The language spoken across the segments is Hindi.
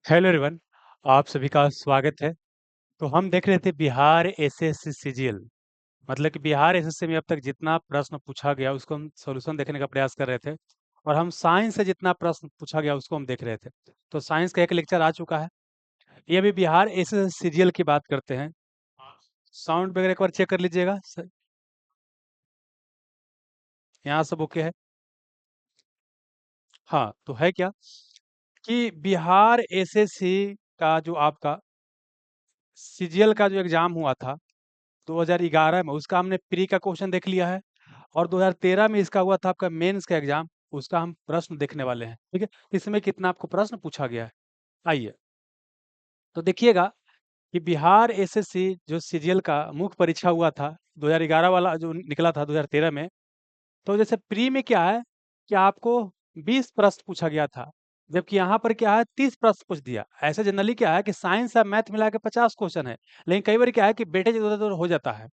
Hello everyone. आप सभी का स्वागत है। तो हम देख रहे थे बिहार एसएससी सीजीएल। मतलब कि बिहार एसएससी में अब तक जितना प्रश्न पूछा गया उसको हम सॉल्यूशन देखने का प्रयास कर रहे थे। और हम साइंस से जितना प्रश्न पूछा गया उसको हम देख रहे थे। तो साइंस का एक लेक्चर आ चुका है। ये अभी बिहार एसएससी सीजीएल की बात करते हैं। साउंड वगैरह एक बार चेक कर लीजिएगा यहाँ सब ओके है। हाँ, तो है क्या कि बिहार एसएससी का जो आपका सीजीएल का जो एग्जाम हुआ था 2011 में, उसका हमने प्री का क्वेश्चन देख लिया है। और 2013 में इसका हुआ था आपका मेंस का एग्जाम। उसका हम प्रश्न देखने वाले हैं। ठीक है, इसमें कितना आपको प्रश्न पूछा गया है। आइए तो देखिएगा कि बिहार एसएससी जो सीजीएल का मुख्य परीक्षा हुआ था 2011 वाला जो निकला था 2013 में। तो जैसे प्री में क्या है कि आपको 20 प्रश्न पूछा गया था, जबकि यहाँ पर क्या है 30 प्रश्न पूछ दिया। ऐसे जनरली क्या है कि साइंस या मैथ मिला के 50 क्वेश्चन है, लेकिन कई बार क्या है कि बेटे इधर उधर हो जाता है।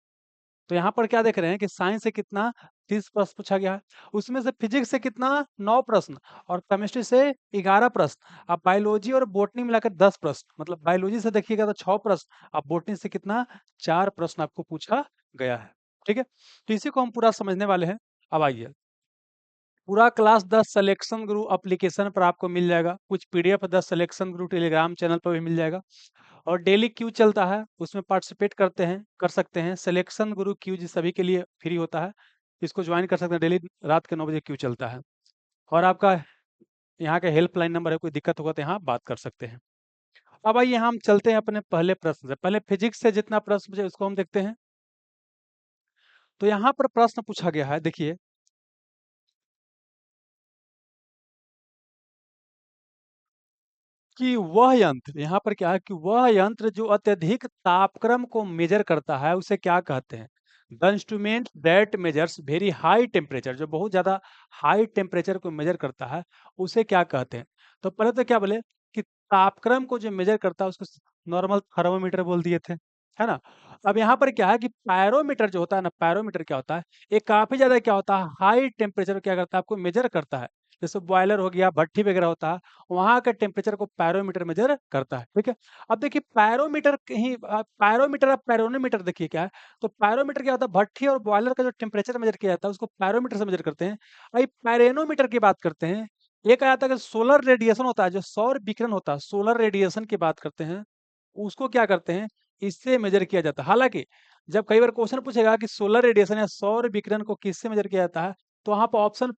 तो यहाँ पर क्या देख रहे हैं कि साइंस से कितना 30 प्रश्न पूछा गया है। उसमें से फिजिक्स से कितना 9 प्रश्न, और केमिस्ट्री से 11 प्रश्न। अब बायोलॉजी और बॉटनी मिलाकर 10 प्रश्न, मतलब बायोलॉजी से देखिएगा तो 6 प्रश्न। अब बॉटनी से कितना 4 प्रश्न आपको पूछा गया है। ठीक है, तो इसी को हम पूरा समझने वाले हैं। अब आइए, पूरा क्लास 10 सिलेक्शन गुरु एप्लीकेशन पर आपको मिल जाएगा। कुछ पीडीएफ 10 सिलेक्शन गुरु टेलीग्राम चैनल पर भी मिल जाएगा। और डेली क्यू चलता है, उसमें पार्टिसिपेट करते हैं कर सकते हैं। सिलेक्शन गुरु क्यू जी सभी के लिए फ्री होता है, इसको ज्वाइन कर सकते हैं। डेली रात के 9 बजे क्यू चलता है। और आपका यहाँ का हेल्पलाइन नंबर है, कोई दिक्कत होगा तो यहाँ आप बात कर सकते हैं। अब आइए हम चलते हैं अपने पहले प्रश्न से। पहले फिजिक्स से जितना प्रश्न पूछे उसको हम देखते हैं। तो यहाँ पर प्रश्न पूछा गया है, देखिए कि वह यंत्र, यहाँ पर क्या है कि वह यंत्र जो अत्यधिक तापक्रम को मेजर करता है उसे क्या कहते हैं। The instrument that measures very high temperature, जो बहुत ज्यादा हाई टेम्परेचर को मेजर करता है उसे क्या कहते हैं। तो पहले तो क्या बोले कि तापक्रम को जो मेजर करता है उसको नॉर्मल थर्मोमीटर बोल दिए थे, है ना। अब यहाँ पर क्या है कि पैरोमीटर जो होता है ना, पैरोमीटर क्या होता है, ये काफी ज्यादा क्या होता है, हाई टेम्परेचर क्या करता है, आपको मेजर करता है। जैसे बॉयलर हो गया, भट्ठी वगैरह होता है, वहाँ का टेम्परेचर को पैरोमीटर मेजर करता है। ठीक है, अब देखिए पैरोमीटर कहीं पैरोमीटर और पैरोनोमीटर देखिए क्या है। तो पैरोमीटर क्या होता है, भट्ठी और बॉयलर का जो टेम्परेचर मेजर किया जाता है उसको पैरोमीटर से मेजर करते हैं। अभी पैरेनोमीटर की बात करते हैं। एक आता है कि सोलर रेडिएशन होता है, जो सौर विकिरण होता है, सोलर रेडिएशन की बात करते हैं, उसको क्या करते हैं, इससे मेजर किया जाता है। हालांकि जब कई बार क्वेश्चन पूछेगा कि सोलर रेडिएशन या सौर विकिरण को किससे मेजर किया जाता है, तो वहां पर ऑप्शन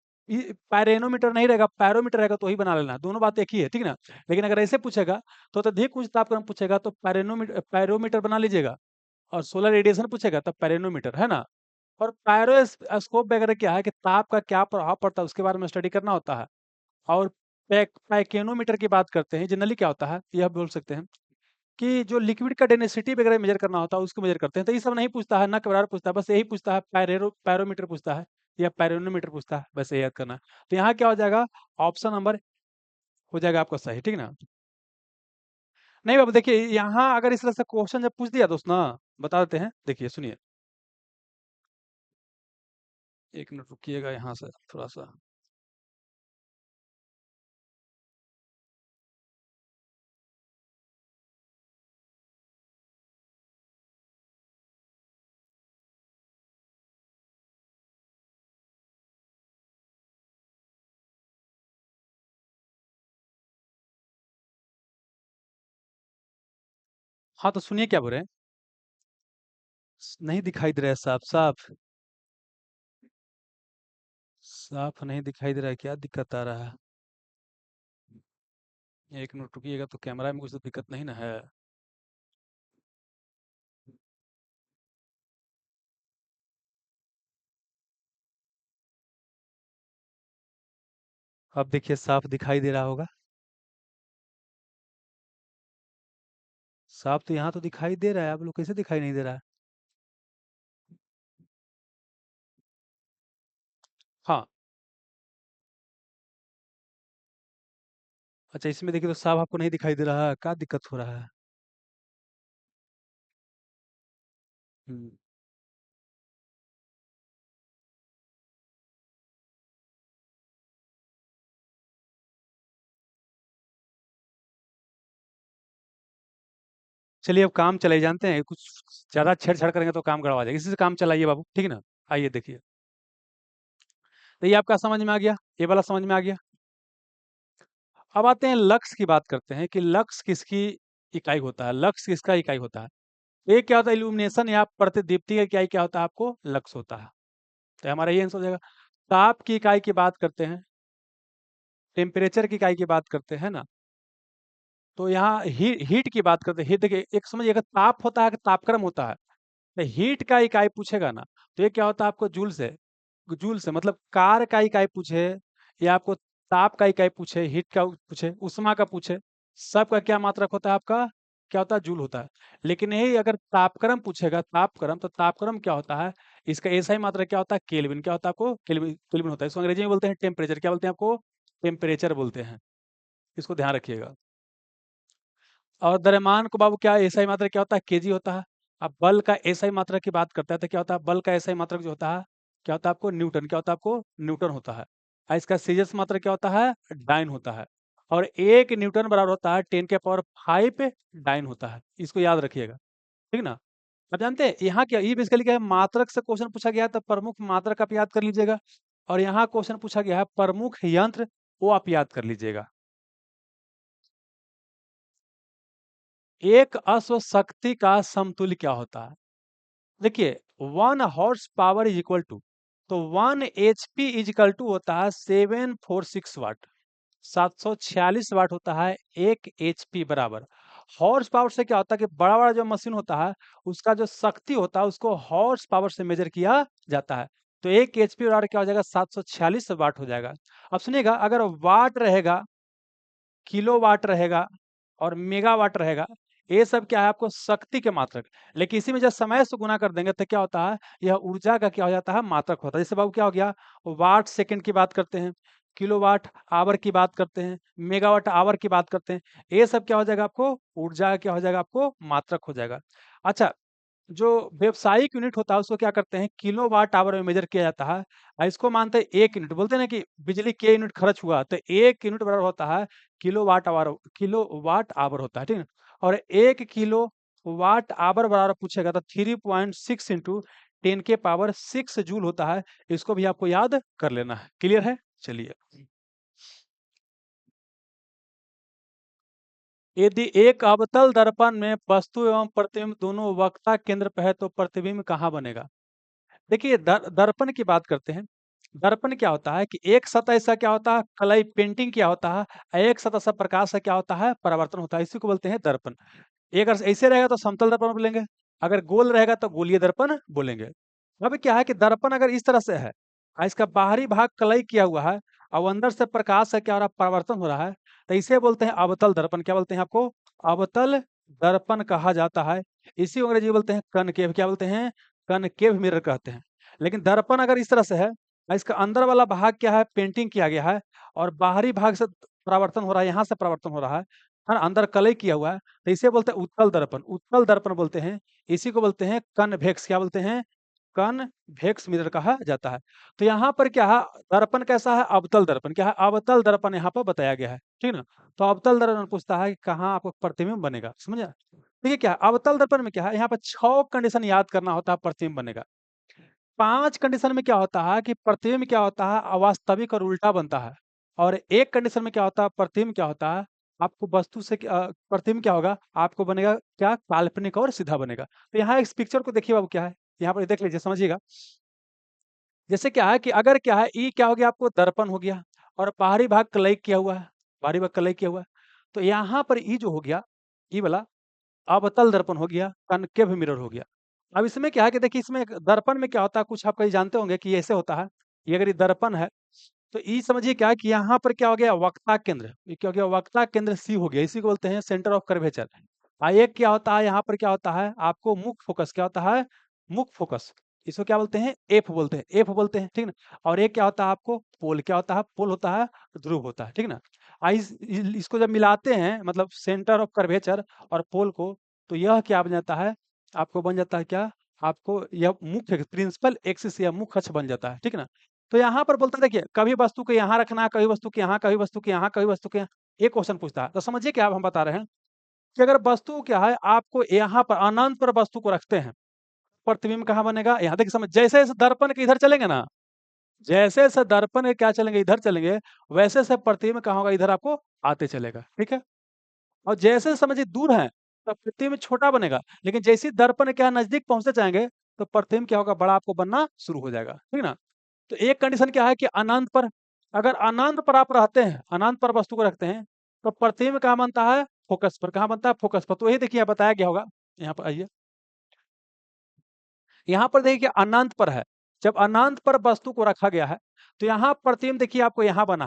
पैरेनोमीटर नहीं रहेगा, पैरोमीटर रहेगा, तो वही बना लेना। दोनों बात एक ही है, ठीक ना। लेकिन अगर ऐसे पूछेगा तो अधिक उच्च तापक्रम पूछेगा तो पैरोमीटर बना लीजिएगा। और सोलर रेडिएशन पूछेगा तब पैरेनोमीटर, है ना। और पायरोस्कोप वगैरह क्या है कि ताप का क्या प्रभाव पड़ता है उसके बारे में स्टडी करना होता है। और पैकेनोमीटर की बात करते हैं, जनरली क्या होता है यह बोल सकते हैं कि जो लिक्विड का डेंसिटी वगैरह मेजर करना होता है उसको मेजर करते हैं। तो ये सब नहीं पूछता है, ना के बराबर पूछता है, बस यही पूछता है पैरोमीटर पूछता है या पैरोनोमीटर पूछता है, बस ये याद करना है। तो यहाँ क्या हो जाएगा, ऑप्शन नंबर हो जाएगा आपका सही, ठीक ना। नहीं बाबू, देखिए यहाँ अगर इस तरह से क्वेश्चन जब पूछ दिया दोस्त ना, बता देते हैं, देखिए सुनिए। एक मिनट रुकिएगा यहाँ से थोड़ा सा। हाँ तो सुनिए क्या बोल रहे हैं। नहीं दिखाई दे रहा है साफ साफ। साफ नहीं दिखाई दे रहा है, क्या दिक्कत आ रहा है। एक मिनट रुकिएगा, तो कैमरा में कुछ तो दिक्कत नहीं ना है। अब देखिए साफ दिखाई दे रहा होगा। साफ तो यहाँ तो दिखाई दे रहा है, आप लोग कैसे दिखाई नहीं दे रहा है। हाँ, अच्छा इसमें देखिए तो साफ आपको नहीं दिखाई दे रहा है, क्या दिक्कत हो रहा है। हम्म, चलिए अब काम चलाइए, जानते हैं कुछ ज़्यादा छेड़-छाड़ करेंगे तो काम गड़बड़ा जाएगा। इसी से काम चलाइए बाबू, ठीक है ना? आइए देखिए। तो ये आपका समझ में आ गया, ये वाला समझ में आ गया। अब आते हैं लक्स की बात करते हैं कि लक्स किसकी इकाई होता है, लक्स किसका इकाई होता है? ये क्या होता है इल्यूमिनेशन या प्रतिदीप्ति का इकाई क्या होता है आपको? लक्स होता है। तो हमारा ये आंसर हो जाएगा। ताप की इकाई की बात करते हैं, टेम्परेचर की इकाई की बात करते हैं ना, तो यहाँ हीट की बात करते हैं। हीट देखिए, एक समझिएगा ताप होता है कि तापक्रम होता है। तो हीट का इकाई पूछेगा ना, तो ये क्या होता है आपको जूल से, जूल से मतलब कार का इकाई पूछे या आपको ताप का इकाई पूछे, हीट का पूछे, उष्मा का पूछे, सबका क्या मात्रक होता है आपका? क्या होता है? जूल होता है। लेकिन यही अगर तापक्रम पूछेगा, तापक्रम, तो तापक्रम क्या होता है? इसका ऐसा ही मात्रक क्या होता है? केल्विन। क्या होता है आपको? केल्विन, केल्विन होता है। इसको अंग्रेजी में बोलते हैं टेम्परेचर। क्या बोलते हैं आपको? टेम्परेचर बोलते हैं। इसको ध्यान रखिएगा। और द्रव्यमान को बाबू क्या एसआई मात्रक क्या होता है? केजी होता है। अब बल का एसआई मात्रक की बात करते हैं तो क्या होता है? बल का एसआई मात्रक जो होता है, क्या होता है आपको? न्यूटन। क्या होता है आपको? न्यूटन होता है। और इसका सीजीएस मात्रक क्या होता है? डाइन होता है। और 1 न्यूटन बराबर होता है 10 के पावर 5 डाइन होता है। इसको याद रखिएगा, ठीक ना? अब जानते हैं यहाँ क्या, ये बेसिकली क्या है, मात्रक से क्वेश्चन पूछा गया है तो प्रमुख मात्रक आप याद कर लीजिएगा। और यहाँ क्वेश्चन पूछा गया है प्रमुख यंत्र, वो आप याद कर लीजिएगा। एक अश्व शक्ति का समतुल्य क्या होता है? देखिए, 1 horse power is equal to, तो 1 एचपी इज इक्वल टू होता है 746 वाट। 746 वाट होता है 1 एचपी बराबर। हॉर्स पावर से क्या होता है कि बड़ा बड़ा जो मशीन होता है, उसका जो शक्ति होता है उसको हॉर्स पावर से मेजर किया जाता है। तो 1 एचपी बराबर क्या हो जाएगा? 746 वाट हो जाएगा। अब सुनिएगा, अगर वाट रहेगा, किलोवाट रहेगा और मेगावाट रहेगा, ये सब क्या है आपको? शक्ति के मात्रक। लेकिन इसी में जब समय से गुना कर देंगे तो क्या होता है? यह ऊर्जा का क्या हो जाता है? मात्रक होता है। जैसे बाबू क्या हो गया? वाट सेकंड की बात करते हैं, किलोवाट आवर की बात करते हैं, मेगावाट आवर की बात करते हैं। ये सब क्या हो जाएगा आपको? ऊर्जा का क्या हो जाएगा आपको? मात्रक हो जाएगा। अच्छा, जो व्यावसायिक यूनिट होता है उसको क्या करते हैं? किलोवाट आवर में मेजर किया जाता है। इसको मानते हैं 1 यूनिट, बोलते हैं ना कि बिजली के यूनिट खर्च हुआ तो 1 यूनिट बराबर होता है किलोवाट आवर होता है, ठीक है? और 1 किलो वाट आवर बराबर पूछेगा तो 3.6 इंटू 10 के पावर 6 जूल होता है। इसको भी आपको याद कर लेना है। क्लियर है? चलिए, यदि एक अवतल दर्पण में वस्तु एवं प्रतिबिंब दोनों वक्रता केंद्र पे है तो प्रतिबिंब कहाँ बनेगा? देखिए, दर्पण की बात करते हैं। दर्पण क्या होता है कि एक सतह से क्या होता है? कलई पेंटिंग क्या होता है? एक सतह से प्रकाश से क्या होता है? परावर्तन होता है। इसी को बोलते हैं दर्पण। ये अगर ऐसे रहेगा तो समतल दर्पण बोलेंगे, अगर गोल रहेगा तो गोलीय दर्पण बोलेंगे। अब क्या है कि दर्पण अगर इस तरह से है और इसका बाहरी भाग कलई किया हुआ है और अंदर से प्रकाश से क्या हो रहा है? परावर्तन हो रहा है, तो इसे बोलते हैं अवतल दर्पण। क्या बोलते हैं आपको? अवतल दर्पण कहा जाता है। इसी को अंग्रेजी में बोलते हैं कनकेव। क्या बोलते हैं? कनकेव मिरर कहते हैं। लेकिन दर्पण अगर इस तरह से है और इसका अंदर वाला भाग क्या है? पेंटिंग किया गया है और बाहरी भाग से परावर्तन हो रहा है, यहाँ से परावर्तन हो रहा है ना? अंदर कलई किया हुआ है, तो इसे बोलते हैं उत्तल दर्पण। उत्तल दर्पण बोलते हैं। इसी को बोलते हैं कन्वेक्स। क्या बोलते हैं? कन्वेक्स मिरर कहा जाता है। तो यहाँ पर क्या है? दर्पण कैसा है? अवतल दर्पण। क्या है? अवतल दर्पण यहाँ पर बताया गया है, ठीक ना? तो अवतल दर्पण पूछता है कि कहाँ आपको प्रतिबिंब बनेगा, समझा? देखिए क्या है? अवतल दर्पण में क्या है? यहाँ पर 6 कंडीशन याद करना होता है, प्रतिबिंब बनेगा। 5 कंडीशन में क्या होता है कि प्रतिबिंब क्या होता है? अवास्तविक और उल्टा बनता है। और 1 कंडीशन में क्या होता है? प्रतिबिंब क्या होता है? आपको वस्तु से प्रतिबिंब क्या होगा? आपको बनेगा क्या? काल्पनिक और सीधा बनेगा। तो यहाँ इस पिक्चर को देखिए बाबू, क्या है? यहाँ पर देख लीजिए, समझिएगा। जैसे क्या है कि अगर क्या है, ई क्या हो गया आपको? दर्पण हो गया और बाहरी भाग कलई किया हुआ है, बाहरी भाग कलई किया हुआ है। तो यहाँ पर ई जो हो गया, ई वाला अवतल दर्पण हो गया, कनकेव मिरर हो गया। अब इसमें क्या है कि देखिए, इसमें एक दर्पण में क्या होता है, कुछ आप कहीं जानते होंगे कि ये ऐसे होता है। ये अगर ये दर्पण है तो ई समझिए क्या है कि यहाँ पर क्या हो गया? वक्ता केंद्र। ये क्या हो गया? वक्ता केंद्र सी हो गया। इसी को बोलते हैं सेंटर ऑफ कर्वेचर। एक क्या होता है यहाँ पर? क्या होता है आपको? मुख्य फोकस। क्या होता है? मुख्य फोकस। इसको क्या बोलते हैं? एफ बोलते हैं, एफ बोलते हैं, ठीक ना? और एक क्या होता है आपको? पोल। क्या होता है? पोल होता है, ध्रुव होता है, ठीक ना? इसको जब मिलाते हैं, मतलब सेंटर ऑफ कर्वेचर और पोल को, तो यह क्या बन जाता है? आपको बन जाता है क्या? आपको यह मुख्य प्रिंसिपल एक्सिस या मुख्य अक्ष बन जाता है, ठीक ना? तो यहाँ पर बोलता है, देखिए, कभी वस्तु को यहाँ रखना है, कभी वस्तु के यहाँ, कभी वस्तु के यहाँ, कभी वस्तु के यहाँ। एक क्वेश्चन पूछता है, तो समझिए क्या अब हम बता रहे हैं कि अगर वस्तु क्या है आपको यहाँ पर अनंत पर वस्तु को रखते हैं, प्रतिबिंब कहाँ बनेगा? यहाँ देखिए समझ, जैसे-जैसे दर्पण के इधर चलेंगे ना, जैसे-जैसे दर्पण के क्या चलेंगे इधर चलेंगे, वैसे-वैसे प्रतिबिंब कहाँ होगा इधर आपको आते चलेगा, ठीक है? और जैसे समझिए दूर हैं, तब प्रतिबिंब छोटा बनेगा, लेकिन जैसे ही दर्पण क्या है नज़दीक पहुँचते जाएँगे, तो प्रतिबिंब क्या होगा बड़ा आपको बनना शुरू हो जाएगा, ठीक ना? तो एक कंडीशन क्या है कि अनंत पर, अगर अनंत पर आप रहते हैं, अनंत पर वस्तु को रखते हैं, तो प्रतिबिंब कहाँ बनता है? फ़ोकस पर। कहाँ बनता है? फ़ोकस पर। तो वही देखिए यहाँ बताया गया होगा, यहाँ पर आइए। यहाँ पर देखिए अनंत पर है। जब अनंत पर वस्तु को रखा गया है, तो यहाँ प्रतिबिंब देखिए आपको यहाँ बना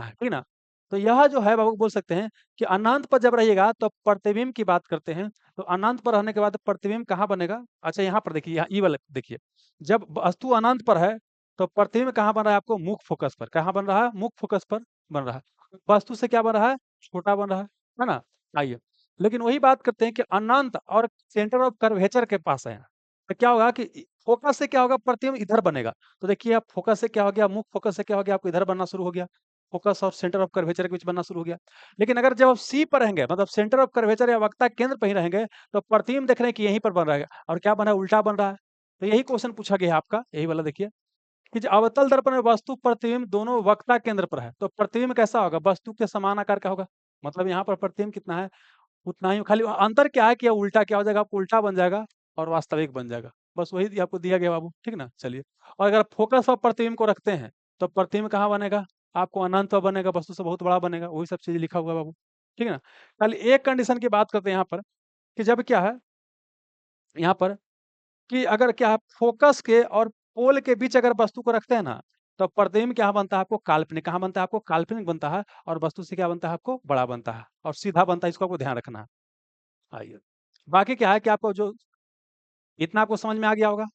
है, ठीक ना? तो यह जो है बाबू बोल सकते हैं कि अनंत पर जब रहिएगा तो प्रतिबिंब की बात करते हैं। तो अनंत पर रहने के बाद प्रतिबिंब कहाँ बनेगा? अच्छा यहाँ पर देखिए, यहाँ ये वाला देखिए। जब वस्तु अनंत पर है, तो प्रतिबिंब कहाँ बन रहा है आपको? मुख्य फ़ोकस पर। कहाँ बन रहा है? मुख्य फ़ोकस पर बन रहा है। वस्तु से क्या बन रहा है? छोटा बन रहा है ना? आइए, लेकिन वही बात करते हैं कि अनंत और सेंटर ऑफ कर्वेचर के पास है। तो क्या होगा कि फ़ोकस से क्या होगा प्रतिबिंब इधर बनेगा। तो देखिए आप फ़ोकस से क्या हो गया, मुख्य फ़ोकस से क्या हो गया आपको इधर बनना शुरू हो गया। फ़ोकस और सेंटर ऑफ कर्वेचर के बीच बनना शुरू हो गया। लेकिन अगर जब आप सी पर रहेंगे मतलब सेंटर ऑफ कर्वेचर या वक्रता केंद्र पे ही रहेंगे, तो प्रतिबिंब देख रहे हैं कि यहीं पर बन रहा है और क्या बन रहा है उल्टा बन रहा है। तो यही क्वेश्चन पूछा गया है आपका, यही वाला देखिए कि जो अवतल दर्पण में वस्तु प्रतिबिंब दोनों वक्रता केंद्र पर है, तो प्रतिबिंब कैसा होगा? वस्तु के समान आकार का होगा। मतलब यहाँ पर प्रतिबिंब कितना है? उतना ही, खाली अंतर क्या है कि उल्टा क्या हो जाएगा आपको, उल्टा बन जाएगा और वास्तविक बन जाएगा। बस वही आपको दिया गया बाबू, ठीक ना? चलिए, और अगर फोकस और प्रतिबिंब को रखते हैं, तो प्रतिबिंब कहाँ बनेगा? आपको अनंत पर बनेगा, वस्तु से बहुत बड़ा बनेगा। वही सब चीज़ लिखा हुआ है बाबू, ठीक है ना? खाली एक कंडीशन की बात करते हैं यहाँ पर कि जब क्या है, यहाँ पर कि अगर क्या है फोकस के और पोल के बीच अगर वस्तु को रखते हैं ना, तो प्रतिबिंब क्या बनता है आपको? काल्पनिक। कहाँ बनता है आपको? काल्पनिक बनता है और वस्तु से क्या बनता है आपको? बड़ा बनता है और सीधा बनता है, इसको आपको ध्यान रखना है। आइए, बाकी क्या है कि आपको जो इतना आपको समझ में आ गया होगा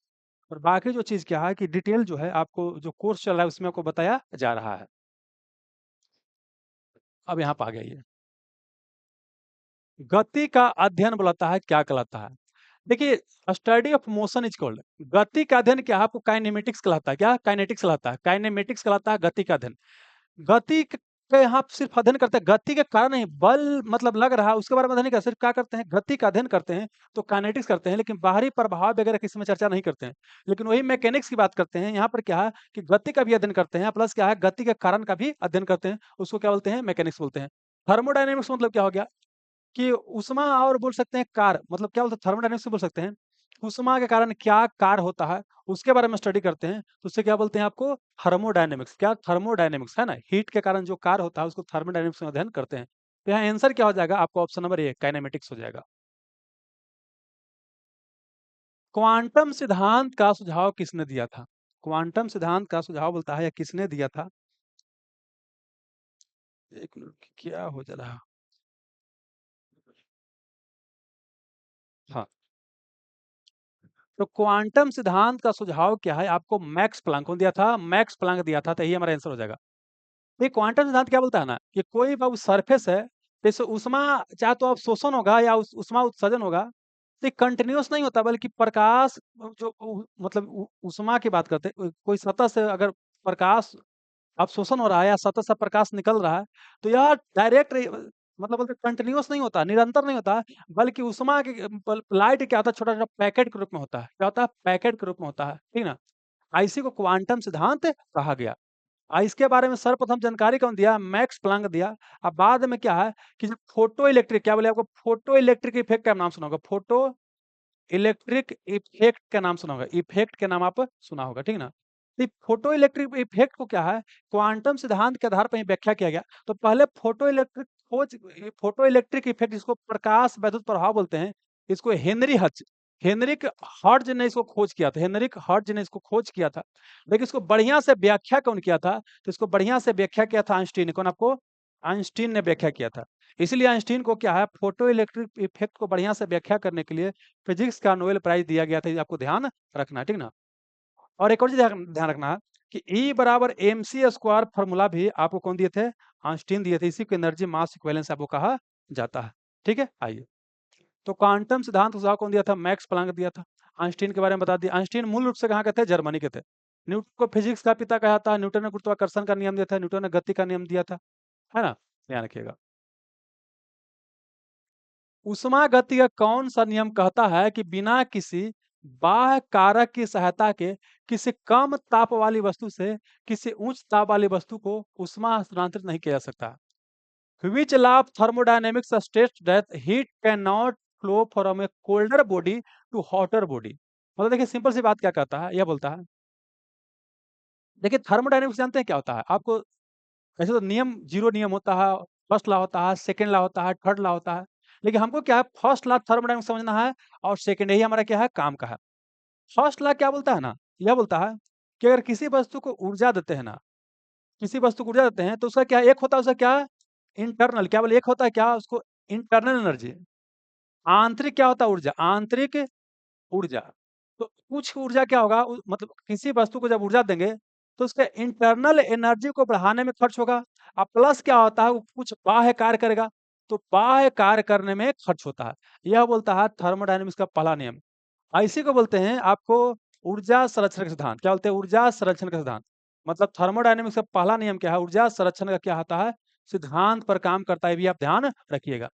और बाकी जो चीज़ क्या है कि डिटेल जो है आपको जो कोर्स चल रहा है उसमें आपको बताया जा रहा है। अब यहाँ पे आ गया ये, गति का अध्ययन बुलाता है, क्या कहलाता है? देखिए, study of motion is called, गति का अध्ययन क्या है आपको काइनेमेटिक्स कहलाता है। क्या? काइनेटिक्स कहलाता है। काइनेमेटिक्स कहलाता है गति का अध्ययन। गति का यहाँ सिर्फ अध्ययन करते हैं, गति के कारण नहीं, बल मतलब लग रहा है उसके बारे में अध्ययन नहीं करते, सिर्फ क्या करते हैं गति का अध्ययन करते हैं, तो काइनेटिक्स करते हैं, लेकिन बाहरी प्रभाव वगैरह की इसमें चर्चा नहीं करते हैं। लेकिन वही मैकेनिक्स की बात करते हैं, यहाँ पर क्या है कि गति का भी अध्ययन करते हैं, प्लस क्या है गति के कारण का भी अध्ययन करते हैं, उसको क्या बोलते हैं? मैकेनिक्स बोलते हैं। थर्मोडायनामिक्स मतलब क्या हो गया कि ऊष्मा और बोल सकते हैं कार्य, मतलब क्या बोलते हैं थर्मोडायनामिक्स से बोल सकते हैं, ऊष्मा के कारण क्या कार्य होता है, उसके बारे में स्टडी करते हैं, तो उससे क्या बोलते हैं आपको? थर्मोडायनामिक्स। क्या? थर्मोडायनामिक्स, है ना? हीट के कारण जो कार्य होता है उसको थर्मोडायनामिक्स में अध्ययन करते हैं। तो यहाँ आंसर क्या हो जाएगा आपको? ऑप्शन नंबर ए काइनेमेटिक्स हो जाएगा। क्वांटम सिद्धांत का सुझाव किसने दिया था? क्वांटम सिद्धांत का सुझाव बोलता है या किसने दिया था? एक मिनट, क्या हो जा रहा? हाँ, तो क्वांटम सिद्धांत का सुझाव क्या है आपको? मैक्स प्लैंक कौन दिया था? मैक्स प्लैंक दिया था, तो यही हमारा आंसर हो जाएगा। ये क्वांटम सिद्धांत क्या बोलता है ना कि कोई भी सरफेस है, जैसे ऊष्मा चाहे तो अवशोषण होगा या ऊष्मा उत्सर्जन होगा, तो ये कंटिन्यूअस नहीं होता, बल्कि प्रकाश जो मतलब ऊष्मा की बात करते हैं, कोई सतह से अगर प्रकाश अवशोषण हो रहा है या सतह से प्रकाश निकल रहा है, तो यह डायरेक्ट मतलब बोलते कंटिन्यूअस नहीं होता, निरंतर नहीं होता, बल्कि ऊष्मा की लाइट क्या होता है, छोटा छोटा पैकेट के रूप में होता है। क्या होता है? पैकेट के रूप में होता है, ठीक ना? इसी को क्वांटम सिद्धांत कहा गया। इसके बारे में सर्वप्रथम जानकारी कौन दिया? मैक्स प्लैंक दिया। अब बाद में क्या है कि जो फोटो इलेक्ट्रिक, क्या बोले आपको? फोटो इलेक्ट्रिक इफेक्ट का नाम सुना होगा। फोटो इलेक्ट्रिक इफेक्ट का नाम सुना होगा। इफेक्ट के नाम आप सुना होगा, ठीक ना? ये फोटो इलेक्ट्रिक इफेक्ट को क्या है, क्वांटम सिद्धांत के आधार पर ही व्याख्या किया गया। तो पहले फोटो इलेक्ट्रिक इफेक्ट, जिसको प्रकाश वैद्युत प्रभाव बोलते हैं, इसको हेनरिक हर्ट्ज ने इसको खोज किया था। हेनरिक हर्ट्ज ने इसको खोज किया था। लेकिन इसको बढ़िया से व्याख्या कौन किया था? तो इसको बढ़िया से व्याख्या किया था आइंस्टीन ने। कौन आपको? आइंस्टीन ने व्याख्या किया था। इसलिए आइंस्टीन को क्या है, फोटो इलेक्ट्रिक इफेक्ट को बढ़िया से व्याख्या करने के लिए फिजिक्स का नोबेल प्राइज दिया गया था। ये आपको ध्यान रखना है, ठीक ना? और एक और चीज़ ध्यान ध्यान रखना है कि E बराबर mc स्क्वायर फ़ॉर्मूला भी आपको कौन दिए थे? आइंस्टीन दिए थे। इसी को एनर्जी मास इक्विवेलेंस आपको कहा जाता है। ठीक है? आइए। तो क्वांटम सिद्धांत का सुझाव कौन दिया था? मैक्स प्लैंक दिया था। आइंस्टीन के बारे में बता दिया। आइंस्टीन मूल रूप से कहाँ के थे? जर्मनी के थे। न्यूटन को फिजिक्स का पिता कहा था। न्यूटन ने गुरुत्वाकर्षण का नियम दिया था। न्यूटन ने गति का नियम दिया था। है ना? ध्यान रखिएगा। उष्मागति का कौन सा नियम कहता है कि बिना किसी बाह्य कारक की सहायता के किसी कम ताप वाली वस्तु से किसी उच्च ताप वाली वस्तु को उष्मा हस्तांतरित नहीं किया जा सकता? Which law of thermodynamics states that heat cannot flow from a colder body to hotter body? मतलब देखिए सिंपल सी बात क्या कहता है, यह बोलता है, देखिए थर्मोडायनेमिक्स जानते हैं क्या होता है? आपको वैसे तो नियम 0 नियम होता है, फर्स्ट लॉ होता है, सेकंड लॉ होता है, थर्ड लॉ होता है। लेकिन हमको क्या है, फर्स्ट लॉ थर्मोडायनेमिक्स समझना है और सेकंड यही हमारा क्या है, काम का है। फर्स्ट लॉ क्या बोलता है ना, यह बोलता है कि अगर किसी वस्तु को ऊर्जा देते हैं ना, किसी वस्तु को ऊर्जा देते हैं तो उसका क्या एक होता है, उसका क्या इंटरनल, क्या बोले, एक होता है क्या उसको इंटरनल एनर्जी, आंतरिक क्या होता है ऊर्जा, आंतरिक ऊर्जा। तो कुछ ऊर्जा क्या होगा, मतलब किसी वस्तु को जब ऊर्जा देंगे तो उसके इंटरनल एनर्जी को बढ़ाने में खर्च होगा, और प्लस क्या होता है, वो कुछ बाह्य कार्य करेगा, तो बाह्य कार्य करने में खर्च होता है। यह बोलता है थर्मोडायनेमिक्स का पहला नियम। इसी को बोलते हैं आपको ऊर्जा संरक्षण का सिद्धांत। क्या बोलते हैं, ऊर्जा संरक्षण का सिद्धांत। मतलब थर्मोडायनेमिक्स का पहला नियम क्या है, ऊर्जा संरक्षण का क्या होता है, सिद्धांत पर काम करता है, ये भी आप ध्यान रखिएगा।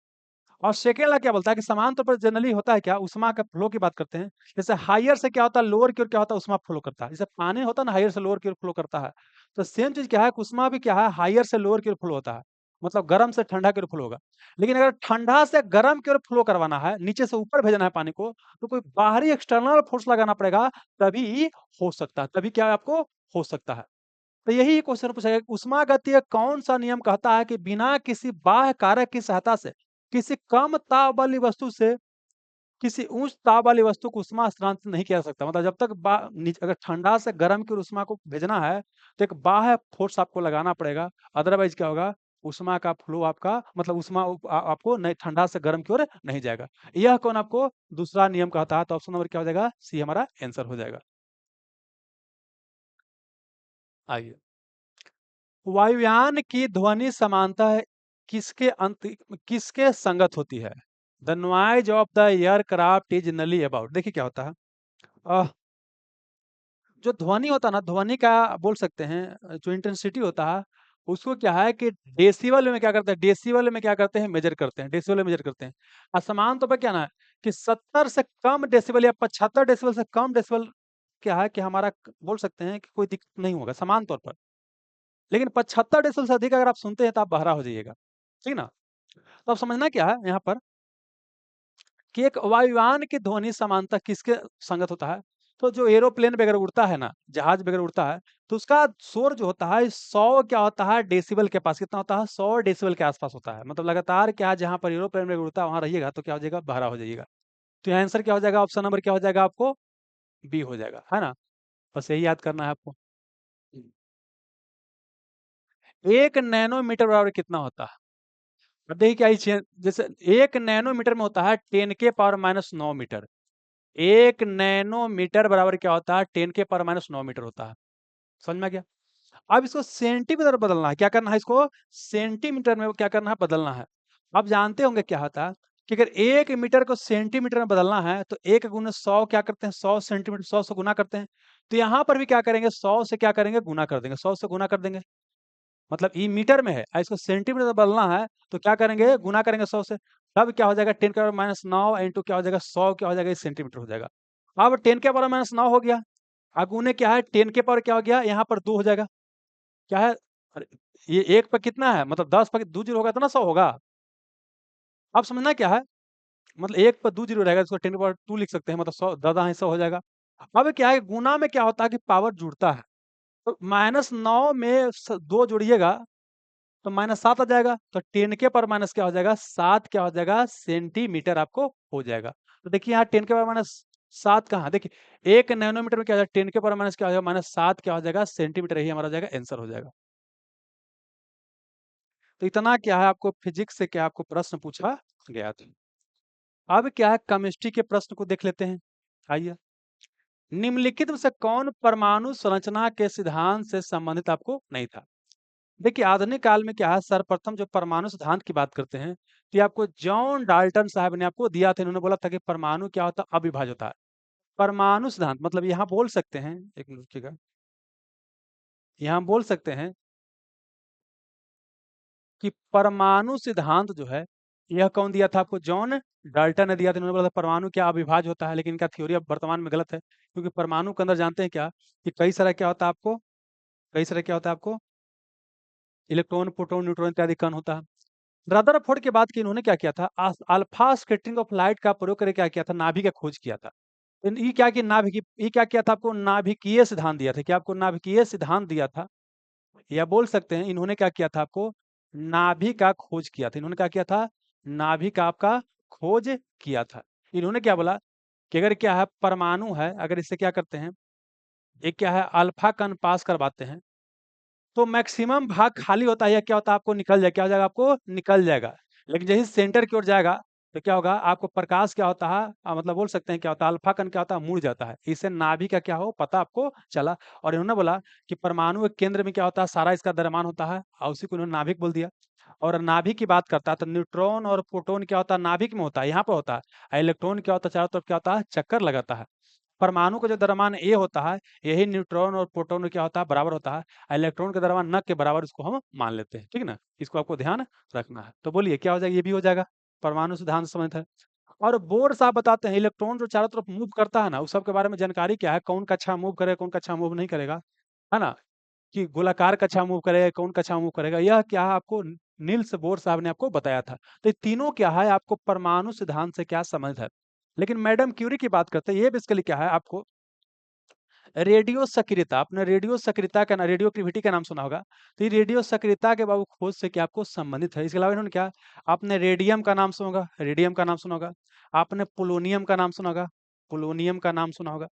और सेकेंड ला क्या बोलता है कि समान तौर पर जनरली होता है क्या, उष्मा का फ्लो की बात करते हैं, जैसे हायर से क्या होता है, लोअर की ओर क्या होता है, उष्मा फ्लो करता है। जैसे पानी होता है ना, हायर से लोअर की ओर फ्लो करता है, तो सेम चीज क्या है, उष्मा भी क्या है, हायर से लोअर की ओर फ्लो होता है, मतलब गर्म से ठंडा की ओर फ्लो होगा। लेकिन अगर ठंडा से गर्म की ओर फ्लो करवाना है, नीचे से ऊपर भेजना है पानी को, तो कोई बाहरी एक्सटर्नल फोर्स लगाना पड़ेगा, तभी हो सकता है, तभी क्या है, आपको हो सकता है। तो यही क्वेश्चन पूछा गया, ऊष्मागतीय कौन सा नियम कहता है कि बिना किसी बाह्य कारक की सहायता से किसी कम ताप वाली वस्तु से किसी उच्च ताप वाली वस्तु को उष्मा हस्तांतरित नहीं किया जा सकता। मतलब जब तक अगर ठंडा से गर्म की ओर उष्मा को भेजना है तो एक बाह्य फोर्स आपको लगाना पड़ेगा, अदरवाइज क्या होगा, उष्मा का फ्लो आपका, मतलब उष्मा आपको नहीं, ठंडा से गर्म की ओर नहीं जाएगा। यह कौन आपको दूसरा नियम कहता है, तो ऑप्शन नंबर क्या हो जाएगा, सी हमारा आंसर हो जाएगा। आइए, वायुयान की ध्वनि समानता किसके अंत किसके संगत होती है? The noise of the aircraft is नली अबाउट। देखिए क्या होता है, अह, जो ध्वनि होता है ना, ध्वनि का बोल सकते हैं, जो इंटेंसिटी होता है, उसको क्या है कि डेसिबल में क्या करते हैं, डेसिबल में क्या करते हैं, मेजर करते हैं, डेसिबल में मेजर करते हैं। और समान तौर पर क्या ना है कि 70 से कम डेसिबल या 75 डेसिबल से कम डेसिबल क्या है कि हमारा बोल सकते हैं कि कोई दिक्कत नहीं होगा समान तौर पर। लेकिन 75 डेसिबल से अधिक अगर आप सुनते हैं तो आप बहरा हो जाइएगा, ठीक ना? तो अब समझना क्या है यहाँ पर कि एक वायुयान की ध्वनि समानता किसके संगत होता है? तो जो एरोप्लेन वगैरह उड़ता है ना, जहाज वगैरह उड़ता है, तो उसका शोर जो होता है 100 क्या होता है, डेसिबल के पास कितना होता है, 100 डेसिबल के आसपास होता है। मतलब लगातार क्या है, जहाँ पर एरोप्लेन वगैरह उड़ता है वहाँ रहिएगा तो क्या हो जाएगा, बहरा हो जाइएगा। तो यहाँ आंसर क्या हो जाएगा, ऑप्शन नंबर क्या हो जाएगा आपको, बी हो जाएगा, है ना? बस यही याद करना है आपको। 1 नैनोमीटर बराबर कितना होता है? अब देखिए क्या ही जैसे 1 नैनोमीटर में होता है 10 के पावर माइनस 9 मीटर। 1 नैनोमीटर बराबर क्या होता है, 10 के पावर माइनस 9 मीटर होता है। समझ में आ गया? अब इसको सेंटीमीटर में बदलना है, क्या करना है, इसको सेंटीमीटर में क्या करना है, बदलना है। आप जानते होंगे क्या होता है कि अगर 1 मीटर को सेंटीमीटर में बदलना है तो 1 गुना 100 क्या करते हैं, 100 सेंटीमीटर, 100 से गुना करते हैं। तो यहाँ पर भी क्या करेंगे, 100 से क्या करेंगे, गुना कर देंगे, 100 से गुना कर देंगे। मतलब ई मीटर में है और इसको सेंटीमीटर में बदलना है, तो क्या करेंगे, गुना करेंगे 100 से। तब क्या हो जाएगा, 10 के पावर माइनस 9 इंटू क्या हो जाएगा, 100 क्या हो जाएगा, इस सेंटीमीटर हो जाएगा। अब 10 के पावर माइनस 9 हो गया, गुने क्या है, 10 के पावर क्या हो गया, यहाँ पर 2 हो जाएगा। क्या है, अरे ये 1 पर कितना है, मतलब 10 पर 2 जीरो होगा तो ना 100 होगा। अब समझना क्या है, मतलब 1 पर 2 जीरो रहेगा, इसको 10 के पावर 2 लिख सकते हैं, मतलब 100 दादा 100 हो जाएगा। अब क्या है, गुना में क्या होता है कि पावर जुड़ता है, तो माइनस 9 में 2 जोड़िएगा तो माइनस 7 आ जाएगा, तो 10 के पावर माइनस क्या हो जाएगा, 7 क्या हो जाएगा, सेंटीमीटर आपको हो जाएगा। तो देखिए यहाँ 10 के पावर माइनस 7 कहाँ, देखिए 1 नैनोमीटर में क्या हो जाएगा, 10 के पावर माइनस क्या हो जाएगा, माइनस 7 क्या हो जाएगा, सेंटीमीटर, ही हमारा हो जाएगा, आंसर हो जाएगा। तो इतना क्या है, आपको फिजिक्स से क्या आपको प्रश्न पूछा गया था। अब क्या है, केमिस्ट्री के प्रश्न को देख लेते हैं। आइए, निम्नलिखित में से कौन परमाणु संरचना के सिद्धांत से संबंधित आपको नहीं था? देखिए आधुनिक काल में क्या है, सर्वप्रथम जो परमाणु सिद्धांत की बात करते हैं, तो ये आपको जॉन डाल्टन साहब ने आपको दिया था। इन्होंने बोला था कि परमाणु क्या होता है, अविभाज्य होता है। परमाणु सिद्धांत मतलब यहाँ बोल सकते हैं, एक मिनट रुकिएगा, यहाँ बोल सकते हैं कि परमाणु सिद्धांत जो है यह कौन दिया था आपको? जॉन डाल्टन ने दिया था। इन्होंने बोला था परमाणु क्या अविभाज्य होता है, लेकिन इनका थ्योरी अब वर्तमान में गलत है, क्योंकि परमाणु के अंदर जानते हैं क्या कि कई सारा क्या होता है आपको, कई सारा क्या होता है आपको, इलेक्ट्रॉन, प्रोटॉन, न्यूट्रॉन इत्यादि कण होता है। रदरफोर्ड के बाद कि इन्होंने क्या किया था, अल्फा स्कैटरिंग ऑफ लाइट का प्रयोग करके क्या किया था, नाभि का खोज किया था। ये क्या कि नाभिकीय, ये क्या किया था आपको, नाभिकीय सिद्धांत दिया था। क्या आपको नाभिकीय सिद्धांत दिया था, या बोल सकते हैं इन्होंने क्या किया था आपको, नाभि का खोज किया था। इन्होंने क्या किया था, नाभि का आपका खोज किया था। इन्होंने क्या बोला कि अगर क्या है परमाणु है, अगर इससे क्या करते हैं, एक क्या है अल्फा कण पास करवाते हैं, तो मैक्सिमम भाग खाली होता है, या क्या होता है आपको निकल जाए, क्या हो जाएगा आपको निकल जाएगा। लेकिन जैसे सेंटर की ओर जाएगा, तो क्या होगा आपको प्रकाश क्या होता है, मतलब बोल सकते हैं क्या होता है, अल्फा कण क्या होता है, मुड़ जाता है। इससे नाभि का क्या हो पता आपको चला। और इन्होंने बोला कि परमाणु के केंद्र में क्या होता है, सारा इसका द्रव्यमान होता है, और उसी को इन्होंने नाभिक बोल दिया। और नाभिक की बात करता है तो न्यूट्रॉन और प्रोटॉन क्या होता है, नाभिक में होता है, यहाँ पे होता है। और इलेक्ट्रॉन क्या होता है, चारों तरफ क्या होता है, चक्कर लगाता है। परमाणु का जो द्रव्यमान ए होता है, यही न्यूट्रॉन और प्रोटॉन में क्या होता है, बराबर होता है। इलेक्ट्रॉन का द्रव्यमान न के बराबर इसको हम मान लेते हैं, ठीक है ना। इसको आपको ध्यान रखना है। तो बोलिए क्या हो जाएगा, ये भी हो जाएगा, परमाणु सिद्धांत समझ है। और बोर साहब बताते हैं इलेक्ट्रॉन जो चारों तरफ मूव करता है ना, उस सब के बारे में जानकारी क्या है, कौन कक्षा मूव करेगा, कौन कक्षा मूव नहीं करेगा, है ना। कि गोलाकार कक्षा मूव करेगा, कौन कक्षा मूव करेगा, यह क्या है आपको नील्स बोर साहब ने आपको बताया था। तो ये तीनों क्या है आपको परमाणु सिद्धांत से क्या समझ है। लेकिन मैडम क्यूरी की बात करते हैं, ये बेसिकली क्या है आपको रेडियो सक्रियता, आपने रेडियो सक्रियता का ना, रेडियो एक्टिविटी का नाम सुना होगा। तो ये रेडियो सक्रियता के बाबू खोज से क्या आपको संबंधित है। इसके अलावा इन्होंने क्या, आपने रेडियम का नाम सुना होगा, रेडियम का नाम सुना होगा, आपने पोलोनियम का नाम सुना होगा, पोलोनियम का नाम सुना होगा।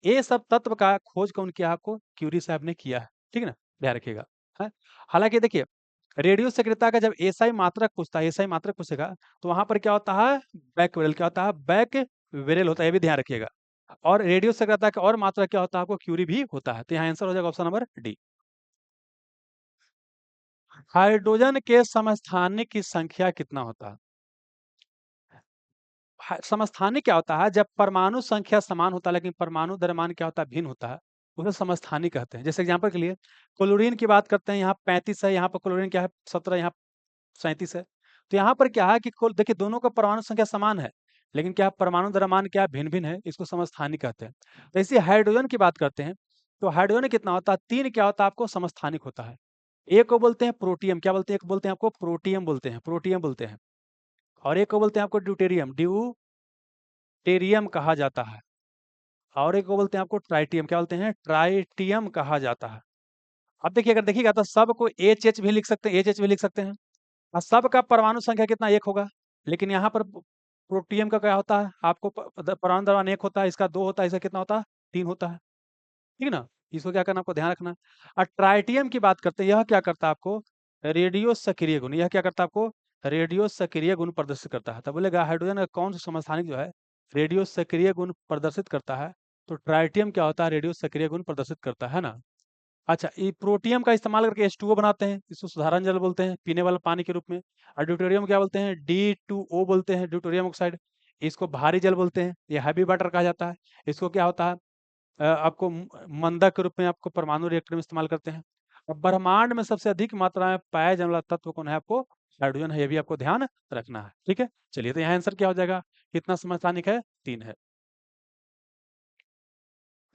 ये सब तत्व का खोज कौन किया आपको, क्यूरी साहब ने किया है, ठीक है ना, ध्यान रखिएगा। है हालांकि देखिए रेडियो सक्रियता का जब एसआई मात्रक पूछता है, एसआई मात्रक पूछेगा, तो वहां पर क्या होता है, बैक वेरल, क्या होता है, बैक वेरल होता है, ये भी ध्यान रखिएगा। और रेडियो सक्रियता का और मात्रा क्या होता है आपको, क्यूरी भी होता है। तो यहाँ आंसर हो जाएगा ऑप्शन नंबर डी। हाइड्रोजन के समस्थानिक की संख्या कितना होता है। समस्थानिक क्या होता है, जब परमाणु संख्या समान होता है लेकिन परमाणु द्रव्यमान क्या होता है, भिन्न होता है, उसे समस्थानिक कहते हैं। जैसे एग्जांपल के लिए क्लोरीन की बात करते हैं, यहाँ 35 है, यहाँ पर क्लोरीन क्या है 17, यहाँ 37 है। तो यहाँ पर क्या है कि कुल देखिए दोनों का परमाणु संख्या समान है, लेकिन क्या परमाणु द्रव्यमान क्या भिन्न भिन्न है, इसको समस्थानिक कहते हैं। तो इसी हाइड्रोजन की बात करते हैं, तो हाइड्रोजन कितना होता है, 3 क्या होता है आपको समस्थानिक होता है। एक को बोलते हैं प्रोटियम, क्या बोलते हैं, एक बोलते हैं आपको प्रोटियम बोलते हैं, प्रोटियम बोलते हैं। और एक को बोलते हैं आपको ड्यूटेरियम, ड्यूटेरियम कहा जाता है। और एक को बोलते हैं आपको ट्राइटियम, क्या बोलते हैं, ट्राइटियम कहा जाता है। अब देखिए अगर देखिएगा तो सबको एच एच भी लिख सकते हैं, एच एच भी लिख सकते हैं, और सबका परमाणु संख्या कितना, एक होगा। लेकिन यहाँ पर प्रोटियम का क्या होता है आपको, परमाणु द्रव्यमान एक होता है, इसका दो होता है, इसका कितना होता है, तीन होता है, ठीक है ना। इसको क्या करना आपको ध्यान रखना। और ट्राइटियम की बात करते हैं, यह क्या करता है आपको, रेडियो सक्रिय गुण, यह क्या करता है आपको, रेडियो सक्रिय गुण प्रदर्शित करता है। तब बोलेगा हाइड्रोजन का कौन सा समस्थानिक जो है रेडियो सक्रिय गुण प्रदर्शित करता है, तो ट्राइटियम क्या होता है, रेडियो सक्रिय गुण प्रदर्शित करता है ना। अच्छा, ये प्रोटियम का इस्तेमाल करके H2O बनाते हैं, इसको साधारण जल बोलते हैं, पीने वाला पानी के रूप में। और ड्यूटेरियम क्या बोलते हैं, D2O बोलते हैं, ड्यूटेरियम ऑक्साइड। इसको भारी जल बोलते हैं, ये हैवी वाटर कहा जाता है। इसको क्या होता है, आपको मंदा के रूप में आपको परमाणु रिएक्टर में इस्तेमाल करते हैं। और ब्रह्मांड में सबसे अधिक मात्रा में पाया जाने वाला तत्व कौन है आपको, हाइड्रोजन है, ये भी आपको ध्यान रखना है, ठीक है। चलिए तो यहाँ आंसर क्या हो जाएगा, कितना समस्थानिक है, 3 है।